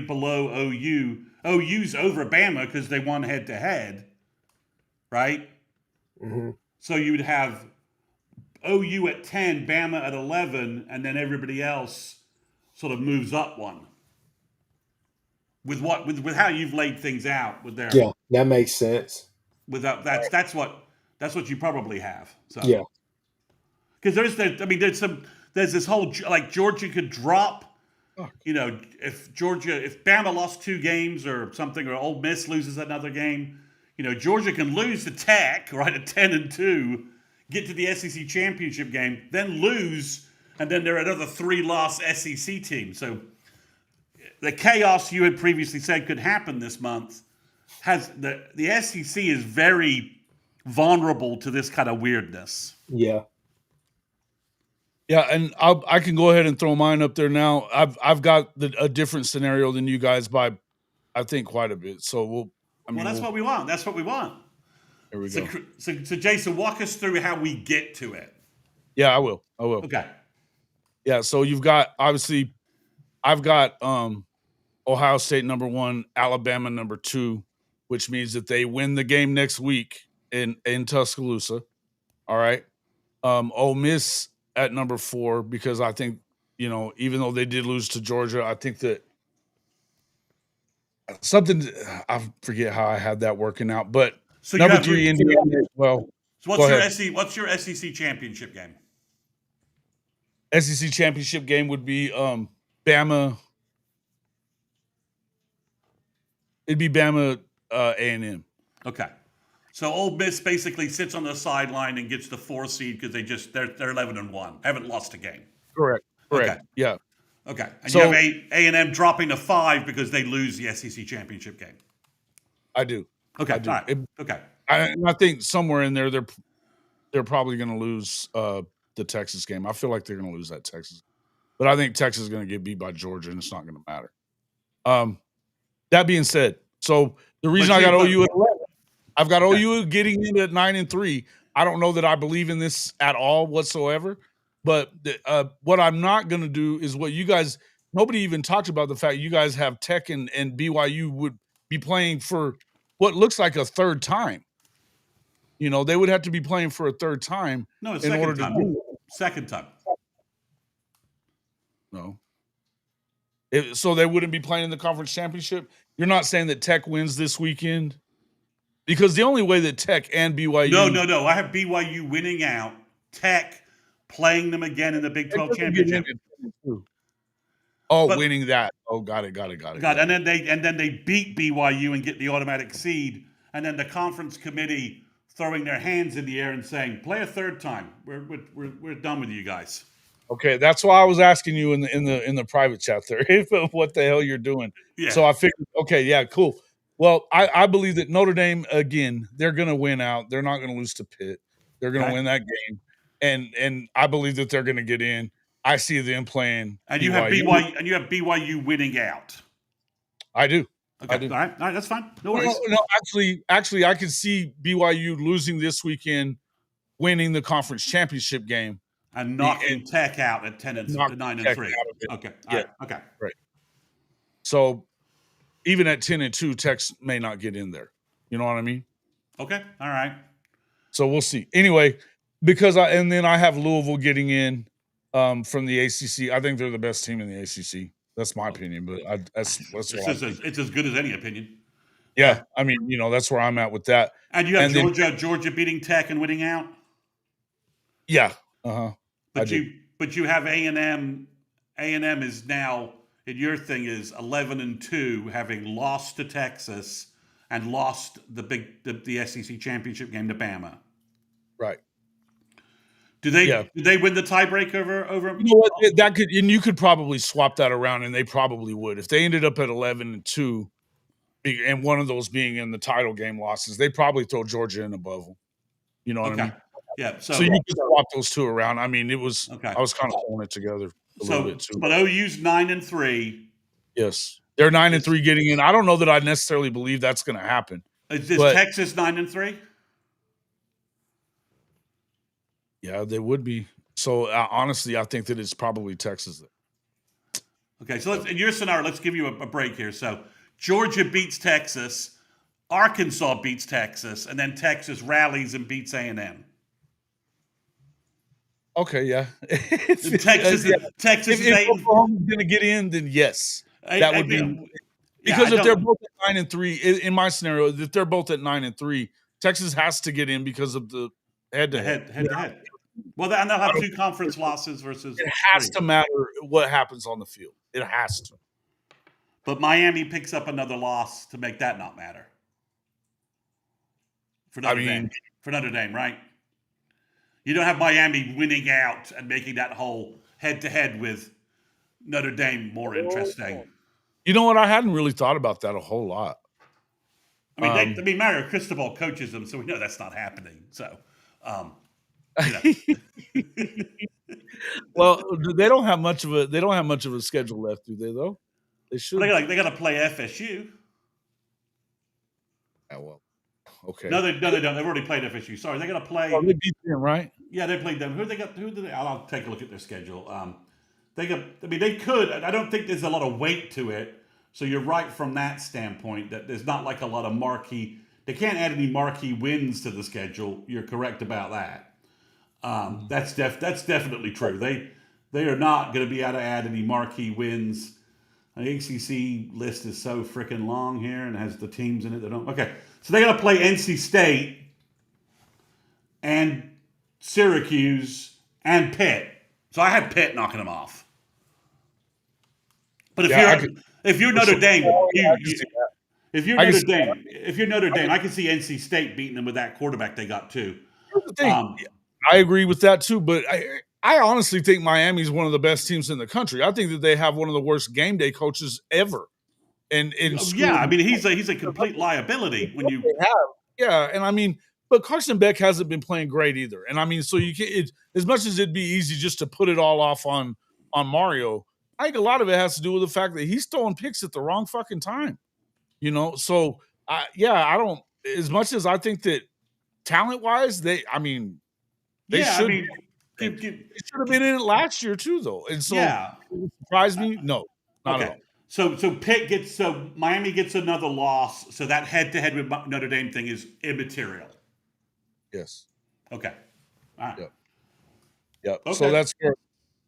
below OU. OU's over Bama because they won head to head, right? hmm So you would have OU at 10, Bama at 11, and then everybody else sort of moves up one. With how you've laid things out with their yeah, that makes sense. without that's what you probably have. So Yeah, because there's this whole like Georgia could drop. Fuck. If Bama lost 2 games or something, or Ole Miss loses another game, Georgia can lose to Tech right at 10-2, get to the SEC championship game, then lose, and then they're another 3-loss SEC team. So the chaos you had previously said could happen this month has the SEC is very vulnerable to this kind of weirdness. yeah. Yeah, and I can go ahead and throw mine up there now. I've got a different scenario than you guys by, I think, quite a bit. So That's what we want. That's what we want. Here we So, go. so Jason, walk us through how we get to it. Yeah, I will. Okay. Yeah, so you've got, obviously, I've got Ohio State number 1, Alabama number 2, which means that they win the game next week in Tuscaloosa. All right. Ole Miss at number 4, because I think, even though they did lose to Georgia, I think that I forget how I had that working out, but So number 3, Indiana. Well, So what's your SEC championship game? SEC championship game would be Bama. It'd be Bama A&M. Okay. So Ole Miss basically sits on the sideline and gets the 4 seed because they're 11-1, haven't lost a game. Correct. Okay. Yeah. Okay. And So- you have A&M dropping to 5 because they lose the SEC championship game. I do. Okay. I do. All right. Okay. I think somewhere in there they're probably going to lose the Texas game. I feel like they're going to lose that Texas, but I think Texas is going to get beat by Georgia, and it's not going to matter. That being said, so the reason I got OU at 11, I've got OU getting in at 9-3. I don't know that I believe in this at all whatsoever, but what I'm not going to do is what you guys. Nobody even talked about the fact you guys have Tech and BYU would be playing for what looks like a third time. They would have to be playing for a third time. No, it's in second order time. to do it. Second time. No. So they wouldn't be playing in the conference championship? You're not saying that Tech wins this weekend? Because the only way that Tech and BYU... No. I have BYU winning out, Tech playing them again in the Big 12 championship. Winning that. Oh, got it. And then they beat BYU and get the automatic seed, and then the conference committee throwing their hands in the air and saying, "Play a third time. We're done with you guys." Okay, that's why I was asking you in the private chat there what the hell you're doing. Yeah. So I figured, okay, yeah, cool. Well, I believe that Notre Dame, again, they're going to win out. They're not going to lose to Pitt. They're going to win that game, and I believe that they're going to get in. I see them playing. And you have BYU winning out. I do. Okay. I do. All right, that's fine. No worries. No, actually, I could see BYU losing this weekend, winning the conference championship game, and knocking Tech out at 9-3. Okay. Yeah. Okay. Right. So even at 10-2, Tech may not get in there. You know what I mean? Okay. All right. So we'll see. Anyway, because I have Louisville getting in from the ACC. I think they're the best team in the ACC. That's my opinion, but that's it's as good as any opinion. Yeah, I mean, that's where I'm at with that. And you have Georgia beating Tech and winning out. Yeah. But you have A&M. A&M is now, and your thing is 11-2, having lost to Texas and lost the SEC championship game to Bama. Right. Do they win the tiebreak over? You know what? That could, and you could probably swap that around, and they probably would if they ended up at 11-2, and one of those being in the title game losses. They probably throw Georgia in above them. You know what I mean? Yeah. So you could swap those two around. I mean, it was. Okay. I was kind of pulling it together a little bit too. But OU's 9-3. Yes. They're 9-3 getting in. I don't know that I necessarily believe that's going to happen. Is But- Texas 9-3? Yeah, they would be. So honestly, I think that it's probably Texas. Okay, so in your scenario, let's give you a break here. So Georgia beats Texas, Arkansas beats Texas, and then Texas rallies and beats A&M. Okay, yeah. Texas is if Oklahoma's going to get in, then yes, that would be because if they're both at 9-3, in my scenario, if they're both at 9-3, Texas has to get in because of the head-to-head. Well, and they'll have 2 conference losses versus. It has to matter what happens on the field. It has to. But Miami picks up another loss to make that not matter. For Notre Dame, right? You don't have Miami winning out and making that whole head-to-head with Notre Dame more interesting. You know what? I hadn't really thought about that a whole lot. I mean, Mario Cristobal coaches them, so we know that's not happening. So, well, they don't have much of a schedule left, do they? Though they should. Well, they got to play FSU. Yeah, well, okay. No, they don't. They've already played FSU. Sorry, they got to play. Oh, they beat them, right? Yeah, they played them. Who they got? I'll take a look at their schedule. They could. I don't think there's a lot of weight to it. So you're right from that standpoint that there's not like a lot of marquee. They can't add any marquee wins to the schedule. You're correct about that. That's definitely true. They are not going to be able to add any marquee wins. The ACC list is so freaking long here and has the teams in it that don't. Okay, so they got to play NC State and Syracuse and Pitt. So I had Pitt knocking them off. But if you're Notre Dame, if you're Notre Dame, I can see NC State beating them with that quarterback they got too. I agree with that too, but I honestly think Miami's one of the best teams in the country. I think that they have one of the worst game day coaches ever. And I mean he's a complete liability when you and I mean, but Carson Beck hasn't been playing great either. And I mean, so you can't as much as it'd be easy just to put it all off on Mario. I think a lot of it has to do with the fact that he's throwing picks at the wrong fucking time, So, I don't. As much as I think that talent-wise, they should. They should have been in it last year too, though. And so, it surprised me. No, not at all. So Miami gets another loss. So that head-to-head with Notre Dame thing is immaterial. Yes. Okay. All right. Yep. Okay. So that's fair.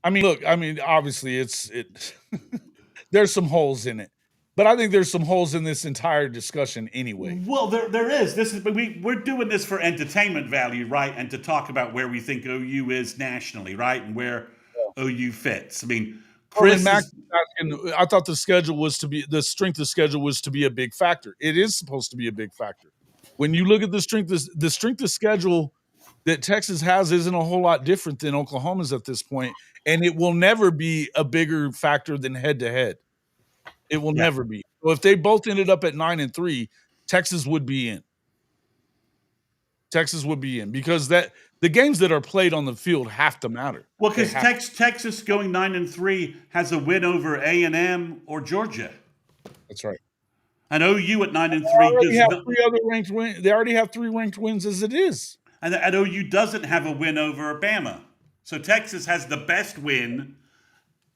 Obviously there's some holes in it, but I think there's some holes in this entire discussion anyway. Well, there is. We're doing this for entertainment value, right? And to talk about where we think OU is nationally, right? And where OU fits. I mean, Chris I thought the strength of schedule was to be a big factor. It is supposed to be a big factor. When you look at the strength of schedule that Texas has isn't a whole lot different than Oklahoma's at this point, and it will never be a bigger factor than head-to-head. It will never be. So if they both ended up at 9-3, Texas would be in. Texas would be in because the games that are played on the field have to matter. Well, because Texas going 9-3 has a win over A&M or Georgia. That's right. And OU at 9-3 They already have 3 ranked wins as it is. And OU doesn't have a win over Bama. So Texas has the best win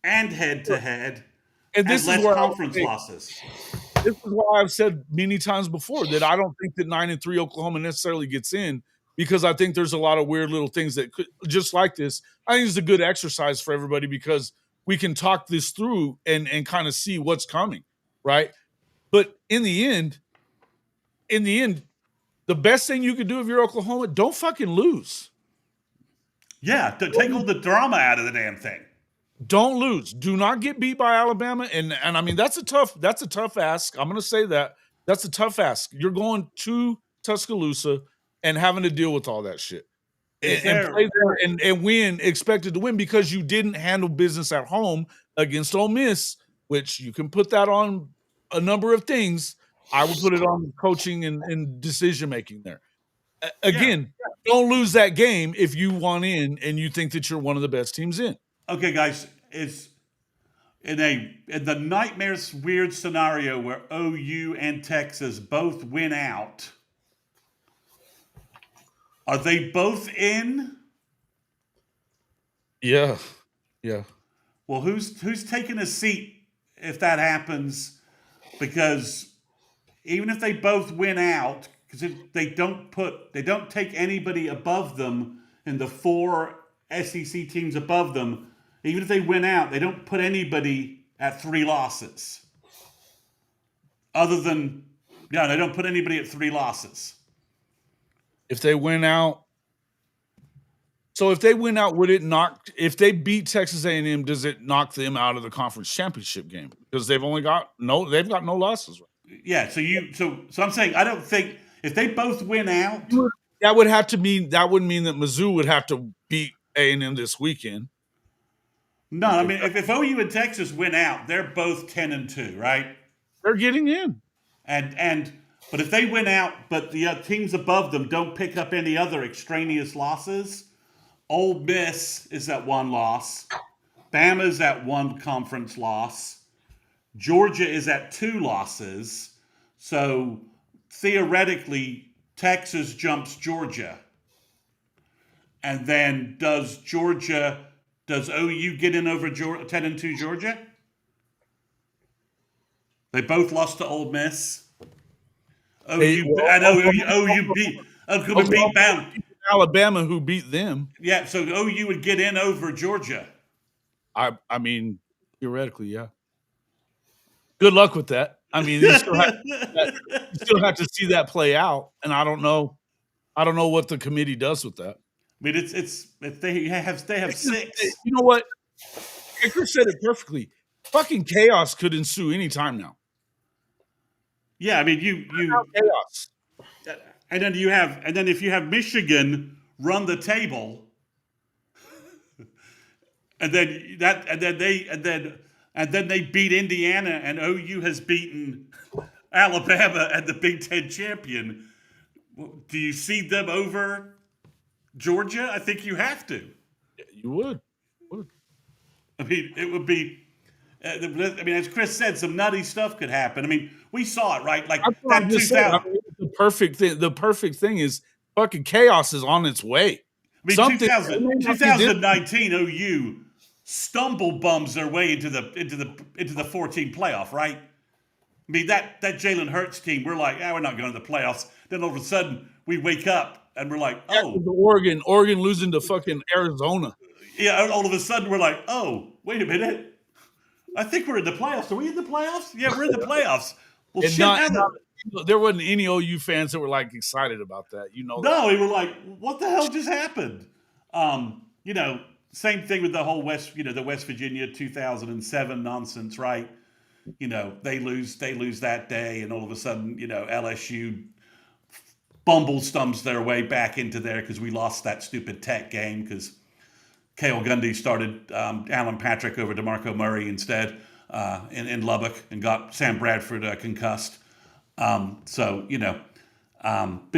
and head-to-head and less conference losses. This is why I've said many times before that I don't think that 9-3 Oklahoma necessarily gets in because I think there's a lot of weird little things that could, just like this. I think it's a good exercise for everybody because we can talk this through and kind of see what's coming, right? But in the end, the best thing you could do if you're Oklahoma, don't fucking lose. Yeah, to take all the drama out of the damn thing. Don't lose. Do not get beat by Alabama. And I mean, that's a tough ask. I'm going to say that. That's a tough ask. You're going to Tuscaloosa and having to deal with all that shit. And play there and win, expected to win because you didn't handle business at home against Ole Miss, which you can put that on a number of things. I would put it on coaching and decision-making there. Again, don't lose that game if you want in and you think that you're one of the best teams in. Okay, guys, in the nightmare weird scenario where OU and Texas both win out, are they both in? Yeah. Yeah. Well, who's taking a seat if that happens? Because even if they both win out, because they don't take anybody above them in the four SEC teams above them. Even if they win out, they don't put anybody at 3 losses. Other than they don't put anybody at 3 losses. If they win out, so if they win out, would it knock? If they beat Texas A&M, does it knock them out of the conference championship game? Because they've got no losses. Yeah. So I'm saying I don't think if they both win out, that would mean that Mizzou would have to beat A&M this weekend. No, I mean if OU and Texas win out, they're both 10-2, right? They're getting in. But if they win out, but the teams above them don't pick up any other extraneous losses, Ole Miss is at 1 loss, Bama's at 1 conference loss, Georgia is at 2 losses. So theoretically, Texas jumps Georgia. And then does OU get in over 10-2 Georgia? They both lost to Ole Miss. OU beat Bama. Alabama, who beat them. Yeah, so OU would get in over Georgia. I mean, theoretically, yeah. Good luck with that. I mean, you still have to see that play out, and I don't know what the committee does with that. I mean, they have 6. You know what? Chris said it perfectly. Fucking chaos could ensue anytime now. Yeah, I mean, you chaos. And then if you have Michigan run the table, and then they beat Indiana, and OU has beaten Alabama and the Big Ten champion. Do you see them over Georgia? I think you have to. You would. I mean, it would be. I mean, as Chris said, some nutty stuff could happen. I mean, we saw it, right? Like that 2000. The perfect thing is fucking chaos is on its way. I mean, 2019 OU stumble bums their way into the 14 playoff, right? I mean, that Jalen Hurts team, we're like, we're not going to the playoffs. Then all of a sudden, we wake up and we're like, Oregon losing to fucking Arizona. Yeah, all of a sudden we're like, wait a minute. I think we're in the playoffs. Are we in the playoffs? Yeah, we're in the playoffs. Well, there wasn't any OU fans that were like excited about that. No, we were like, what the hell just happened? Same thing with the whole the West Virginia 2007 nonsense, right? They lose that day, and all of a sudden, LSU stumps their way back into there because we lost that stupid Tech game because Cale Gundy started Alan Patrick over DeMarco Murray instead in Lubbock and got Sam Bradford concussed. But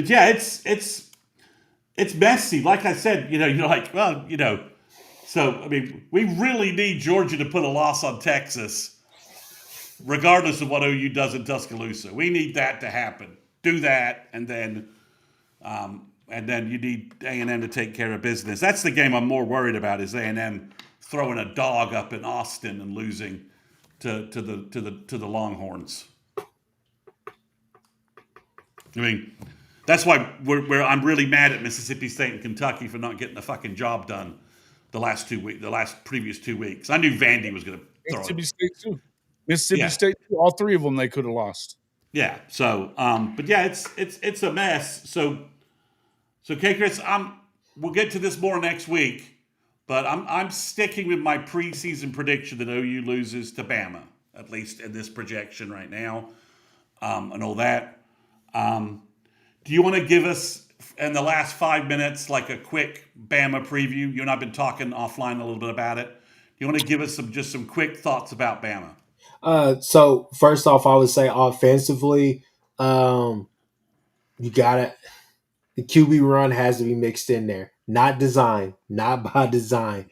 yeah, it's messy. Like I said, you're like, well, so I mean, we really need Georgia to put a loss on Texas, regardless of what OU does in Tuscaloosa. We need that to happen. Do that, and then you need A&M to take care of business. That's the game I'm more worried about, is A&M throwing a dog up in Austin and losing to the Longhorns. I mean, that's why I'm really mad at Mississippi State and Kentucky for not getting the fucking job done the previous 2 weeks. I knew Vandy was going to throw Mississippi State too. Mississippi State too. All 3 of them they could have lost. Yeah. So, but yeah, it's a mess. So okay, Chris, we'll get to this more next week, but I'm sticking with my preseason prediction that OU loses to Bama, at least in this projection right now, and all that. Do you want to give us, in the last 5 minutes, like a quick Bama preview? You and I've been talking offline a little bit about it. Do you want to give us some quick thoughts about Bama? So first off, I would say offensively, you gotta. The QB run has to be mixed in there. Not by design.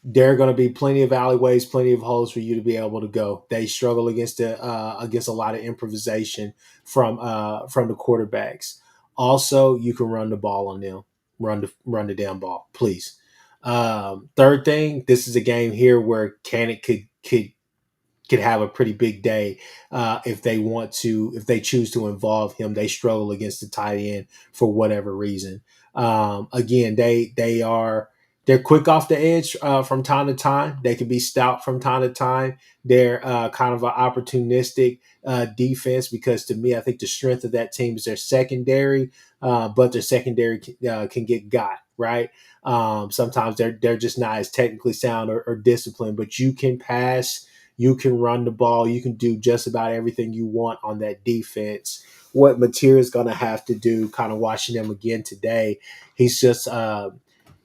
There are going to be plenty of alleyways, plenty of holes for you to be able to go. They struggle against a lot of improvisation from the quarterbacks. Also, you can run the ball on them, run the damn ball, please. Third thing, this is a game here where Cannon could have a pretty big day if they want to, if they choose to involve him. They struggle against the tight end for whatever reason. Again, they're quick off the edge from time to time. They can be stout from time to time. They're kind of an opportunistic defense because to me, I think the strength of that team is their secondary, but their secondary can get got right. Sometimes they're just not as technically sound or disciplined, but you can pass, you can run the ball. You can do just about everything you want on that defense. What Mateer is going to have to do, kind of watching them again today, he's just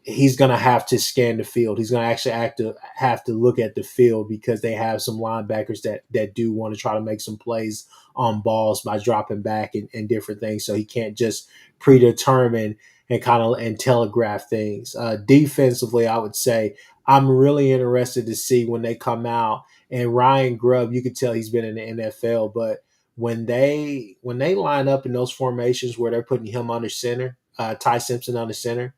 he's going to have to scan the field. He's going to actually have to look at the field because they have some linebackers that do want to try to make some plays on balls by dropping back and different things. So he can't just predetermine and telegraph things. Defensively, I would say I'm really interested to see when they come out. And Ryan Grubb, you could tell he's been in the NFL, but when they line up in those formations where they're putting him under center, Ty Simpson under center,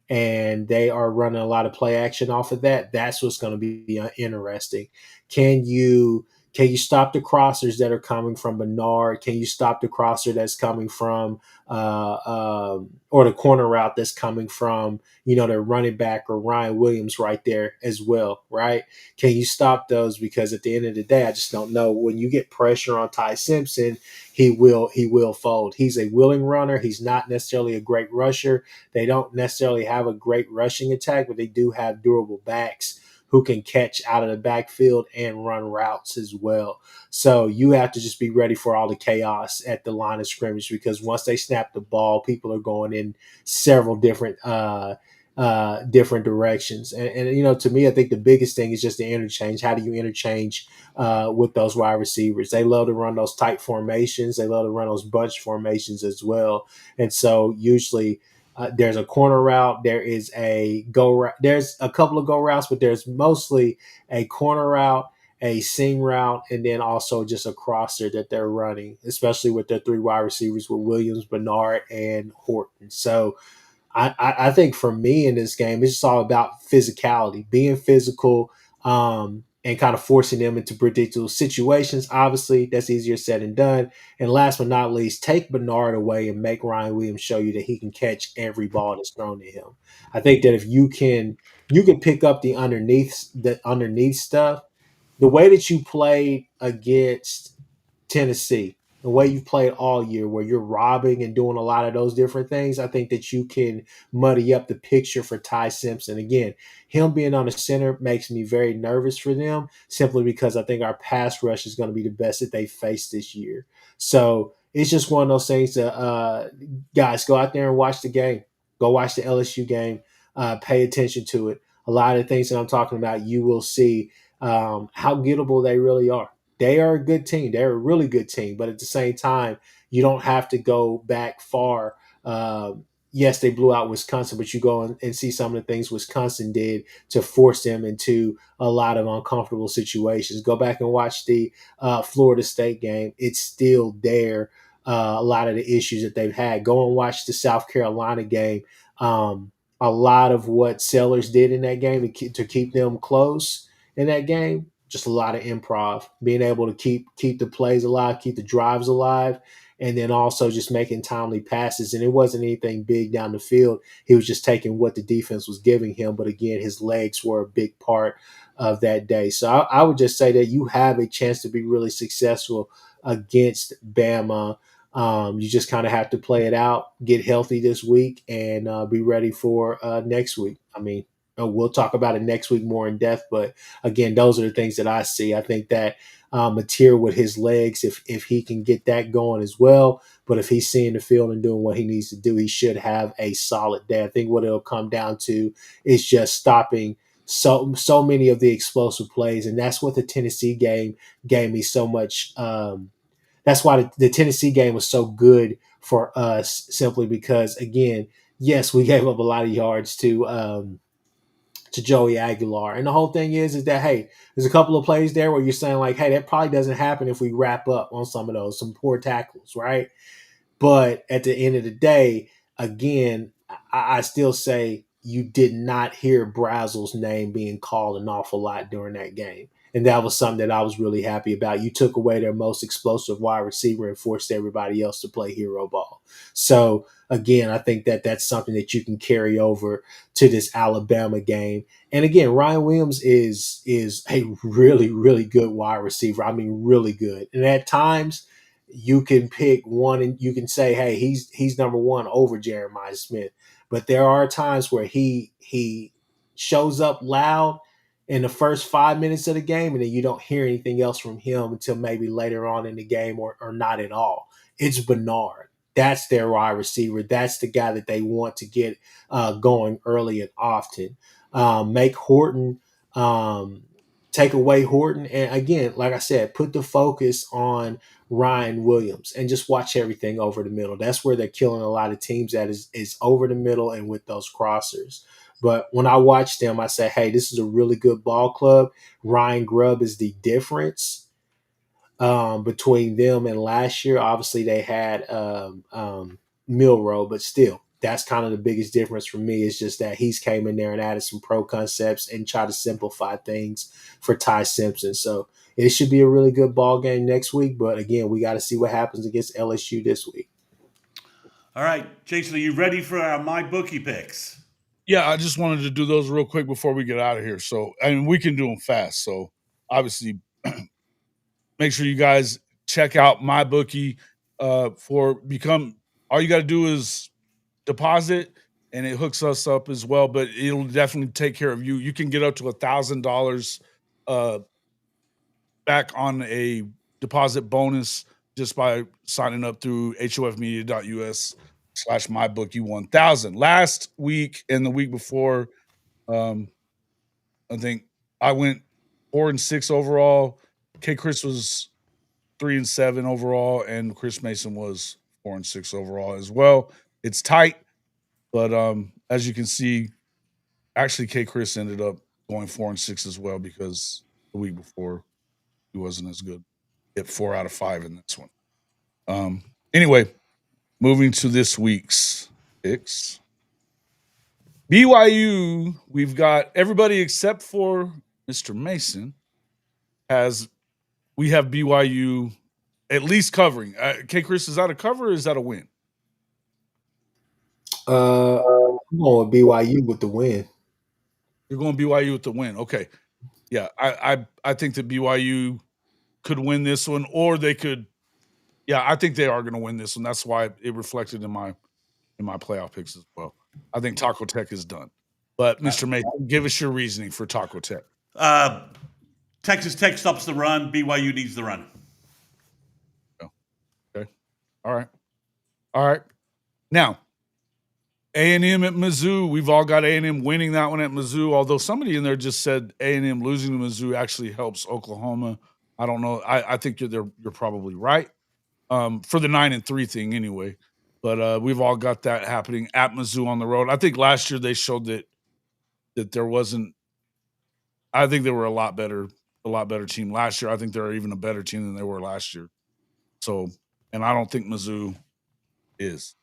and they are running a lot of play action off of that, that's what's going to be interesting. Can you can you stop the crossers that are coming from Bernard? Can you stop the crosser that's coming from or the corner route that's coming from their running back or Ryan Williams right there as well, right? Can you stop those? Because at the end of the day, I just don't know. When you get pressure on Ty Simpson, he will fold. He's a willing runner. He's not necessarily a great rusher. They don't necessarily have a great rushing attack, but they do have durable backs who can catch out of the backfield and run routes as well. So you have to just be ready for all the chaos at the line of scrimmage, because once they snap the ball, people are going in several different directions. And to me, I think the biggest thing is just the interchange. How do you interchange with those wide receivers? They love to run those tight formations. They love to run those bunch formations as well. And so usually there's a corner route. There is a go route. There's a couple of go routes, but there's mostly a corner route, a seam route, and then also just a crosser that they're running, especially with their three wide receivers with Williams, Bernard, and Horton. So I think for me in this game, it's just all about physicality, being physical, and kind of forcing them into predictable situations. Obviously, that's easier said than done. And last but not least, take Bernard away and make Ryan Williams show you that he can catch every ball that's thrown to him. I think that if you can pick up the underneath stuff, the way that you played against Tennessee, the way you've played all year, where you're robbing and doing a lot of those different things, I think that you can muddy up the picture for Ty Simpson. Again, him being on the center makes me very nervous for them, simply because I think our pass rush is going to be the best that they faced this year. So it's just one of those things that guys, go out there and watch the game. Go watch the LSU game. Pay attention to it. A lot of the things that I'm talking about, you will see how gettable they really are. They are a good team. They're a really good team. But at the same time, you don't have to go back far. Yes, they blew out Wisconsin, but you go and see some of the things Wisconsin did to force them into a lot of uncomfortable situations. Go back and watch the Florida State game. It's still there. A lot of the issues that they've had. Go and watch the South Carolina game. A lot of what Sellers did in that game to keep them close in that game, just a lot of improv, being able to keep the plays alive, keep the drives alive, and then also just making timely passes. And it wasn't anything big down the field. He was just taking what the defense was giving him. But again, his legs were a big part of that day. So I would just say that you have a chance to be really successful against Bama. You just kind of have to play it out, get healthy this week, and be ready for next week. I mean, we'll talk about it next week more in depth, but again, those are the things that I see. I think that Mateer with his legs, if he can get that going as well, but if he's seeing the field and doing what he needs to do, he should have a solid day. I think what it'll come down to is just stopping so many of the explosive plays, and that's what the Tennessee game gave me so much. That's why the Tennessee game was so good for us, simply because, again, yes, we gave up a lot of yards to Joey Aguilar. And the whole thing is that, hey, there's a couple of plays there where you're saying like, hey, that probably doesn't happen if we wrap up on some of those, some poor tackles, right? But at the end of the day, again, I still say you did not hear Brazel's name being called an awful lot during that game. And that was something that I was really happy about. You took away their most explosive wide receiver and forced everybody else to play hero ball. So again, I think that that's something that you can carry over to this Alabama game. And again, Ryan Williams is a really, really good wide receiver. I mean, really good. And at times you can pick one and you can say, hey, he's number one over Jeremiah Smith. But there are times where he shows up loud in the first 5 minutes of the game, and then you don't hear anything else from him until maybe later on in the game or not at all. It's Bernard. That's their wide receiver. That's the guy that they want to get going early and often. Make Horton, take away Horton. And again, like I said, put the focus on Ryan Williams and just watch everything over the middle. That's where they're killing a lot of teams at is over the middle and with those crossers. But when I watch them, I say, hey, this is a really good ball club. Ryan Grubb is the difference between them and last year. Obviously, they had Milrow, but still, that's kind of the biggest difference for me is just that he's came in there and added some pro concepts and try to simplify things for Ty Simpson. So it should be a really good ball game next week. But again, we got to see what happens against LSU this week. All right, Jason, are you ready for our my bookie picks? Yeah, I just wanted to do those real quick before we get out of here. So, I mean, we can do them fast. So, obviously, make sure you guys check out my bookie for become. All you got to do is deposit, and it hooks us up as well. But it'll definitely take care of you. You can get up to $1,000 back on a deposit bonus just by signing up through hofmedia.us/mybookie1000. Last week and the week before, I think I went 4-6 overall. K. Chris was 3-7 overall, and Chris Mason was 4-6 overall as well. It's tight, but as you can see, actually K. Chris ended up going 4-6 as well because the week before he wasn't as good. Hit 4 out of 5 in this one. Anyway, moving to this week's picks. BYU, we've got everybody except for Mr. Mason we have BYU at least covering. K. Chris, is that a cover or is that a win? I'm going with BYU with the win. You're going BYU with the win. Okay. Yeah, I think that BYU could win this one, or they could. Yeah, I think they are going to win this one. That's why it reflected in my playoff picks as well. I think Taco Tech is done. But Mr. Mason, give us your reasoning for Taco Tech. Texas Tech stops the run. BYU needs the run. Okay. All right. Now, A&M at Mizzou. We've all got A&M winning that one at Mizzou, although somebody in there just said A&M losing to Mizzou actually helps Oklahoma. I don't know. I think you're probably right for the 9-3 thing anyway. But we've all got that happening at Mizzou on the road. I think last year they showed that there wasn't. I think they were a lot better team last year. I think they're even a better team than they were last year. So, and I don't think Mizzou is.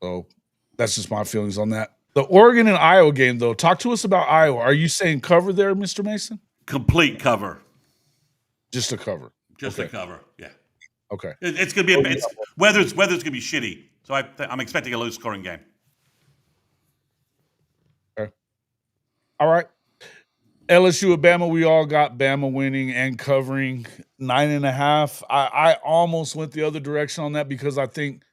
So that's just my feelings on that. The Oregon and Iowa game, though. Talk to us about Iowa. Are you saying cover there, Mr. Mason? Complete cover. Just a cover. Just a cover. Yeah. Okay. It's going to be weather's going to be shitty. So I'm expecting a low scoring game. Okay. All right. LSU at Bama, we all got Bama winning and covering 9.5. I almost went the other direction on that because I think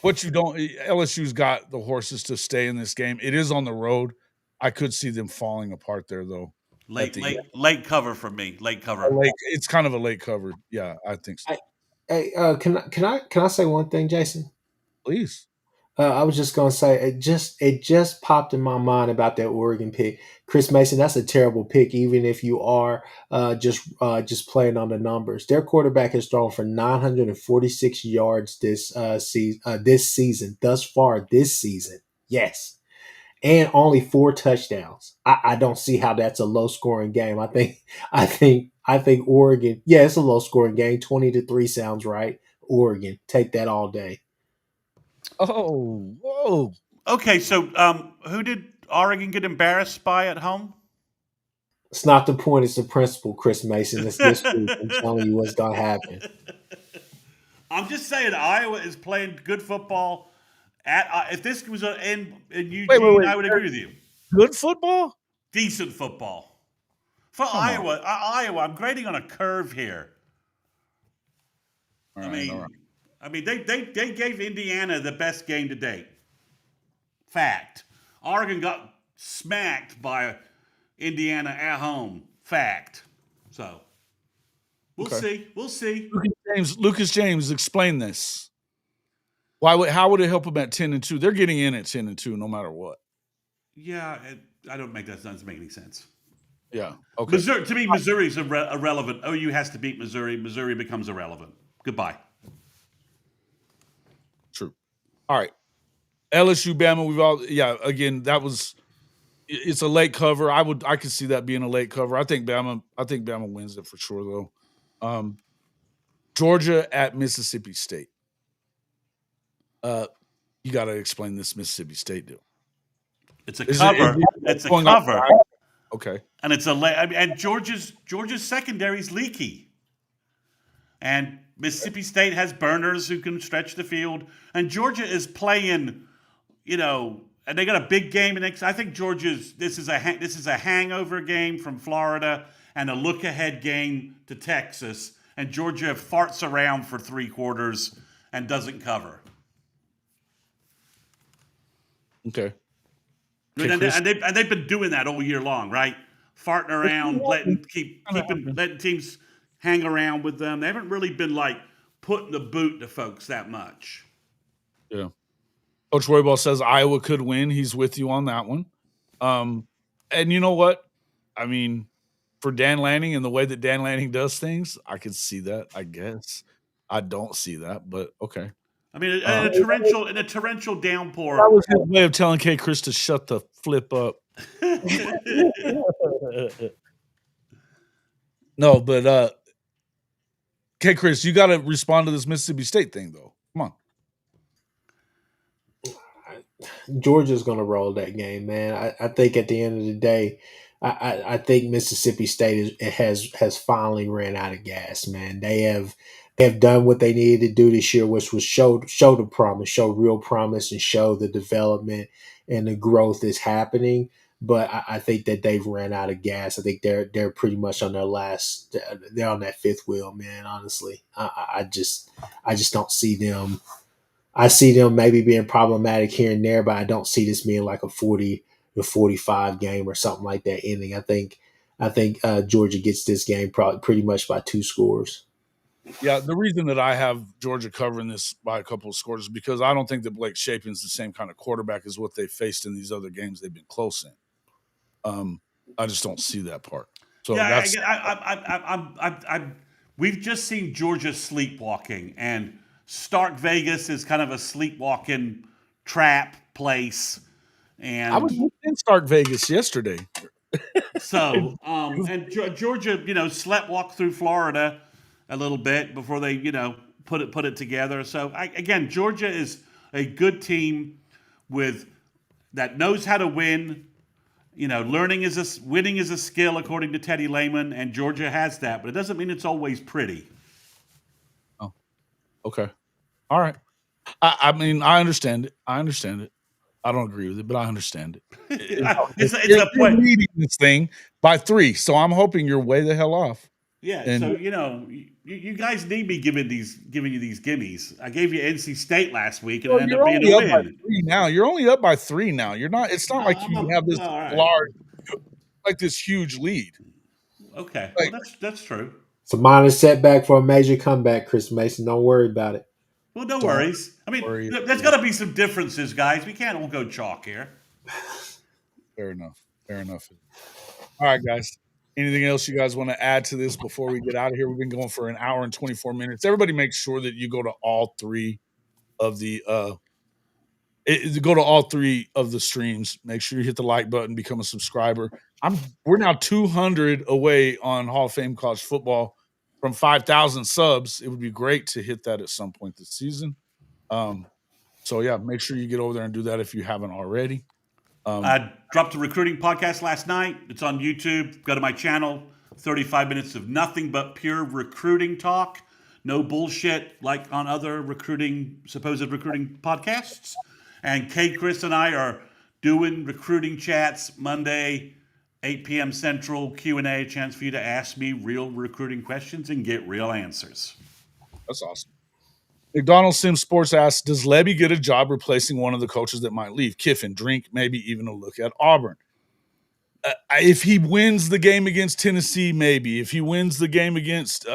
LSU's got the horses to stay in this game. It is on the road. I could see them falling apart there, though. Late cover for me. Late cover. It's kind of a late cover. Yeah, I think so. Hey, can I say one thing, Jason? Please. I was just gonna say it just popped in my mind about that Oregon pick. Chris Mason, that's a terrible pick, even if you are just playing on the numbers. Their quarterback has thrown for 946 yards this season thus far this season. Yes. and only 4 touchdowns. I don't see how that's a low scoring game. I think Oregon. Yeah, it's a low scoring game. 20-3 sounds right. Oregon, take that all day. Oh, whoa. Okay, so who did Oregon get embarrassed by at home? It's not the point. It's the principle, Chris Mason. It's this week. I'm telling you what's gonna happen. I'm just saying Iowa is playing good football. If this was in Wait, wait, Eugene, wait. I would agree with you. Good football? Decent football for Come on. Iowa, I'm grading on a curve here. All I right, all right. mean, they gave Indiana the best game to date. Fact. Oregon got smacked by Indiana at home. Fact. So we'll Okay. see. We'll see. Lucas James, explain this. How would it help them at 10-2? They're getting in at 10-2 no matter what. Yeah, I don't make that doesn't make any sense. Yeah. Okay. Missouri, to me, Missouri's irrelevant. OU has to beat Missouri. Missouri becomes irrelevant. Goodbye. True. All right. LSU Bama, again, it's a late cover. I could see that being a late cover. I think Bama wins it for sure though. Georgia at Mississippi State. You got to explain this Mississippi State deal. It's a cover. It's a cover. Okay. And it's and Georgia's secondary is leaky. And Mississippi State has burners who can stretch the field. And Georgia is playing, and they got a big game next. I think this is a hangover game from Florida and a look ahead game to Texas. And Georgia farts around for 3 quarters and doesn't cover. Okay. And they've been doing that all year long, right? Farting around, letting teams hang around with them. They haven't really been like putting the boot to folks that much. Yeah. Coach Roybal says Iowa could win. He's with you on that one. And you know what? I mean, for Dan Lanning and the way that Dan Lanning does things, I could see that, I guess. I don't see that, but okay. I mean, in a torrential downpour. That was his way of telling K. Chris to shut the flip up. No, but K. Chris, you got to respond to this Mississippi State thing, though. Come on. Georgia's going to roll that game, man. I think at the end of the day, I think Mississippi State has finally ran out of gas, man. They have done what they needed to do this year, which was show the promise, show real promise, and show the development and the growth is happening. But I think that they've ran out of gas. I think they're pretty much on their last. They're on that fifth wheel, man. Honestly, I just don't see them. I see them maybe being problematic here and there, but I don't see this being like a 40-45 game or something like that ending. I think Georgia gets this game probably pretty much by 2 scores. Yeah, the reason that I have Georgia covering this by a couple of scores is because I don't think that Blake Shaping's the same kind of quarterback as what they faced in these other games they've been close in. I just don't see that part. So yeah, we've just seen Georgia sleepwalking, and Stark Vegas is kind of a sleepwalking trap place. And I was in Stark Vegas yesterday. So, and Georgia, sleptwalk through Florida a little bit before they, put it together. So again, Georgia is a good team that knows how to win. Winning is a skill according to Teddy Lehman, and Georgia has that, but it doesn't mean it's always pretty. Oh, okay, all right. I mean, I understand it. I don't agree with it, but I understand it. It's a point. Leading this thing by 3, so I'm hoping you're way the hell off. Yeah, and so you guys need me giving you these gimmies. I gave you NC State last week, and it ended up being a win. Now you're only up by 3 now. You're not. It's not like you have this large, like this huge lead. Okay, well, that's true. It's a minor setback for a major comeback, Chris Mason. Don't worry about it. Well, no worries. I mean, there's got to be some differences, guys. We can't all go chalk here. Fair enough. All right, guys. Anything else you guys want to add to this before we get out of here? We've been going for an hour and 24 minutes. Everybody make sure that you go to all 3 of the Go to all 3 of the streams. Make sure you hit the like button, become a subscriber. We're now 200 away on Hall of Fame college football from 5,000 subs. It would be great to hit that at some point this season. So yeah, make sure you get over there and do that if you haven't already. I dropped a recruiting podcast last night. It's on YouTube. Go to my channel. 35 minutes of nothing but pure recruiting talk. No bullshit like on other supposed recruiting podcasts. And Kate, Chris, and I are doing recruiting chats Monday, 8 p.m. Central, Q&A, chance for you to ask me real recruiting questions and get real answers. That's awesome. McDonald Sims Sports asks, does Lebby get a job replacing one of the coaches that might leave? Kiffin, Drink, maybe even a look at Auburn. If he wins the game against Tennessee, maybe. If he wins the game against,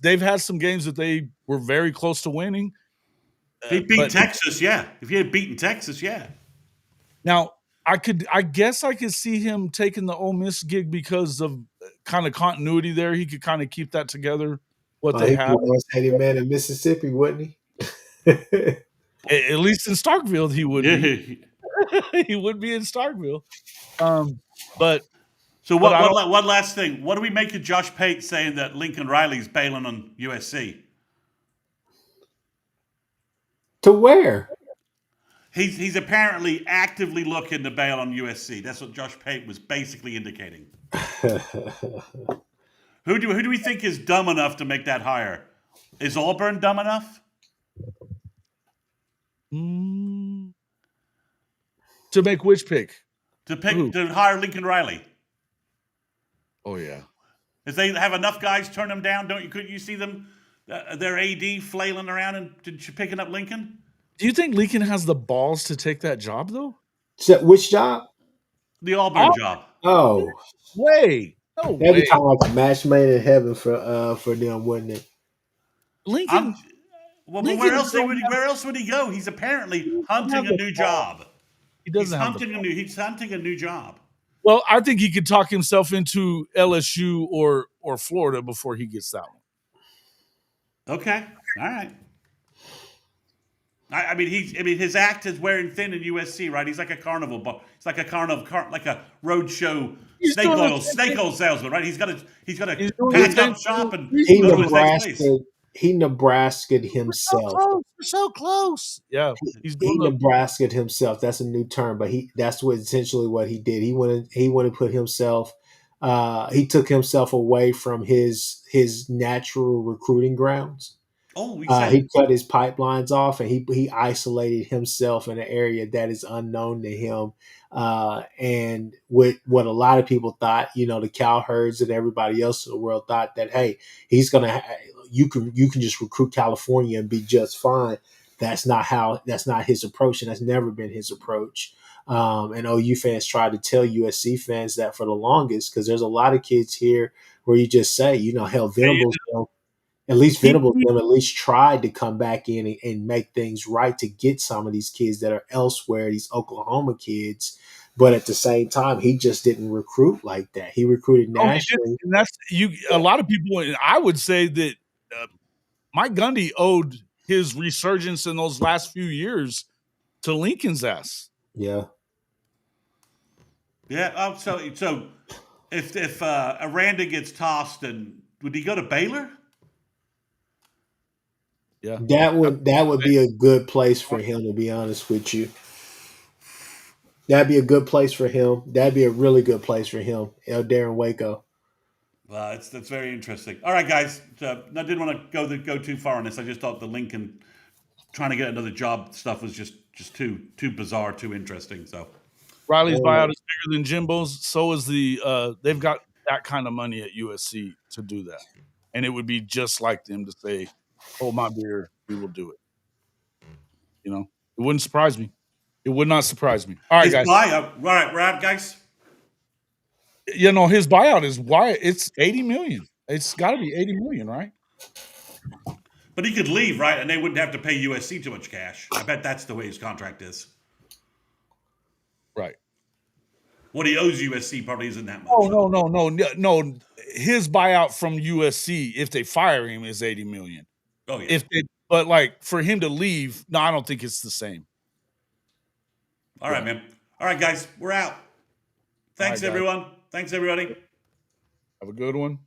they've had some games that they were very close to winning. He beat Texas, yeah. If he had beaten Texas, yeah. Now, I guess I could see him taking the Ole Miss gig because of kind of continuity there. He could kind of keep that together. They have. He was hated man in Mississippi, wouldn't he? At least in Starkville, he would be. He would be in Starkville. But so one last thing. What do we make of Josh Pate saying that Lincoln Riley's bailing on USC? To where? He's apparently actively looking to bail on USC. That's what Josh Pate was basically indicating. Who do we think is dumb enough to make that hire? Is Auburn dumb enough? To make which pick? To hire Lincoln Riley. Oh yeah. If they have enough guys turn them down, couldn't you see them their AD flailing around and picking up Lincoln? Do you think Lincoln has the balls to take that job though? So, which job? The Auburn job. Oh, way. No that'd way. be kind of like a match made in heaven for them, wouldn't it? Lincoln. But where else would he go? He's apparently hunting a new job. He's hunting a new job. Well, I think he could talk himself into LSU or Florida before he gets that one. Okay. All right. I mean, his act is wearing thin in USC, right? He's like a carnival, it's like a roadshow snake oil salesman, right? He's got a pack up shop and go to his next place. He Nebraska'd himself. So close. Yeah, he Nebraska'd himself. That's a new term, but that's essentially what he did. He wanted to put himself. He took himself away from his natural recruiting grounds. Oh, he cut his pipelines off, and he isolated himself in an area that is unknown to him. And what a lot of people thought, the cowherds and everybody else in the world thought that, hey, he's gonna. You can just recruit California and be just fine. That's not his approach, and that's never been his approach. And OU fans try to tell USC fans that for the longest, because there's a lot of kids here where you just say, hell, Venables, at least tried to come back in and make things right to get some of these kids that are elsewhere, these Oklahoma kids. But at the same time, he just didn't recruit like that. He recruited nationally. And that's a lot of people. I would say that Mike Gundy owed his resurgence in those last few years to Lincoln's ass. Yeah. Yeah. Oh, so if Aranda gets tossed, and would he go to Baylor? Yeah. That would be a good place for him, to be honest with you. That'd be a good place for him. That'd be a really good place for him, Darren Waco. That's very interesting. All right, guys. I didn't want to go too far on this. I just thought the Lincoln trying to get another job stuff was just too bizarre, too interesting. So Riley's buyout is bigger than Jimbo's. So is they've got that kind of money at USC to do that, and it would be just like them to say, "Hold my beer, we will do it." It wouldn't surprise me. It would not surprise me. All right, guys. All right, we're out, guys. His buyout is why it's $80 million. It's got to be $80 million, right? But he could leave, right? And they wouldn't have to pay USC too much cash. I bet that's the way his contract is. Right. What he owes USC probably isn't that much. Oh, no. His buyout from USC, if they fire him, is $80 million. Oh, yeah. But for him to leave, no, I don't think it's the same. All right, man. All right, guys, we're out. Thanks, guys. everyone. Thanks, everybody. Have a good one.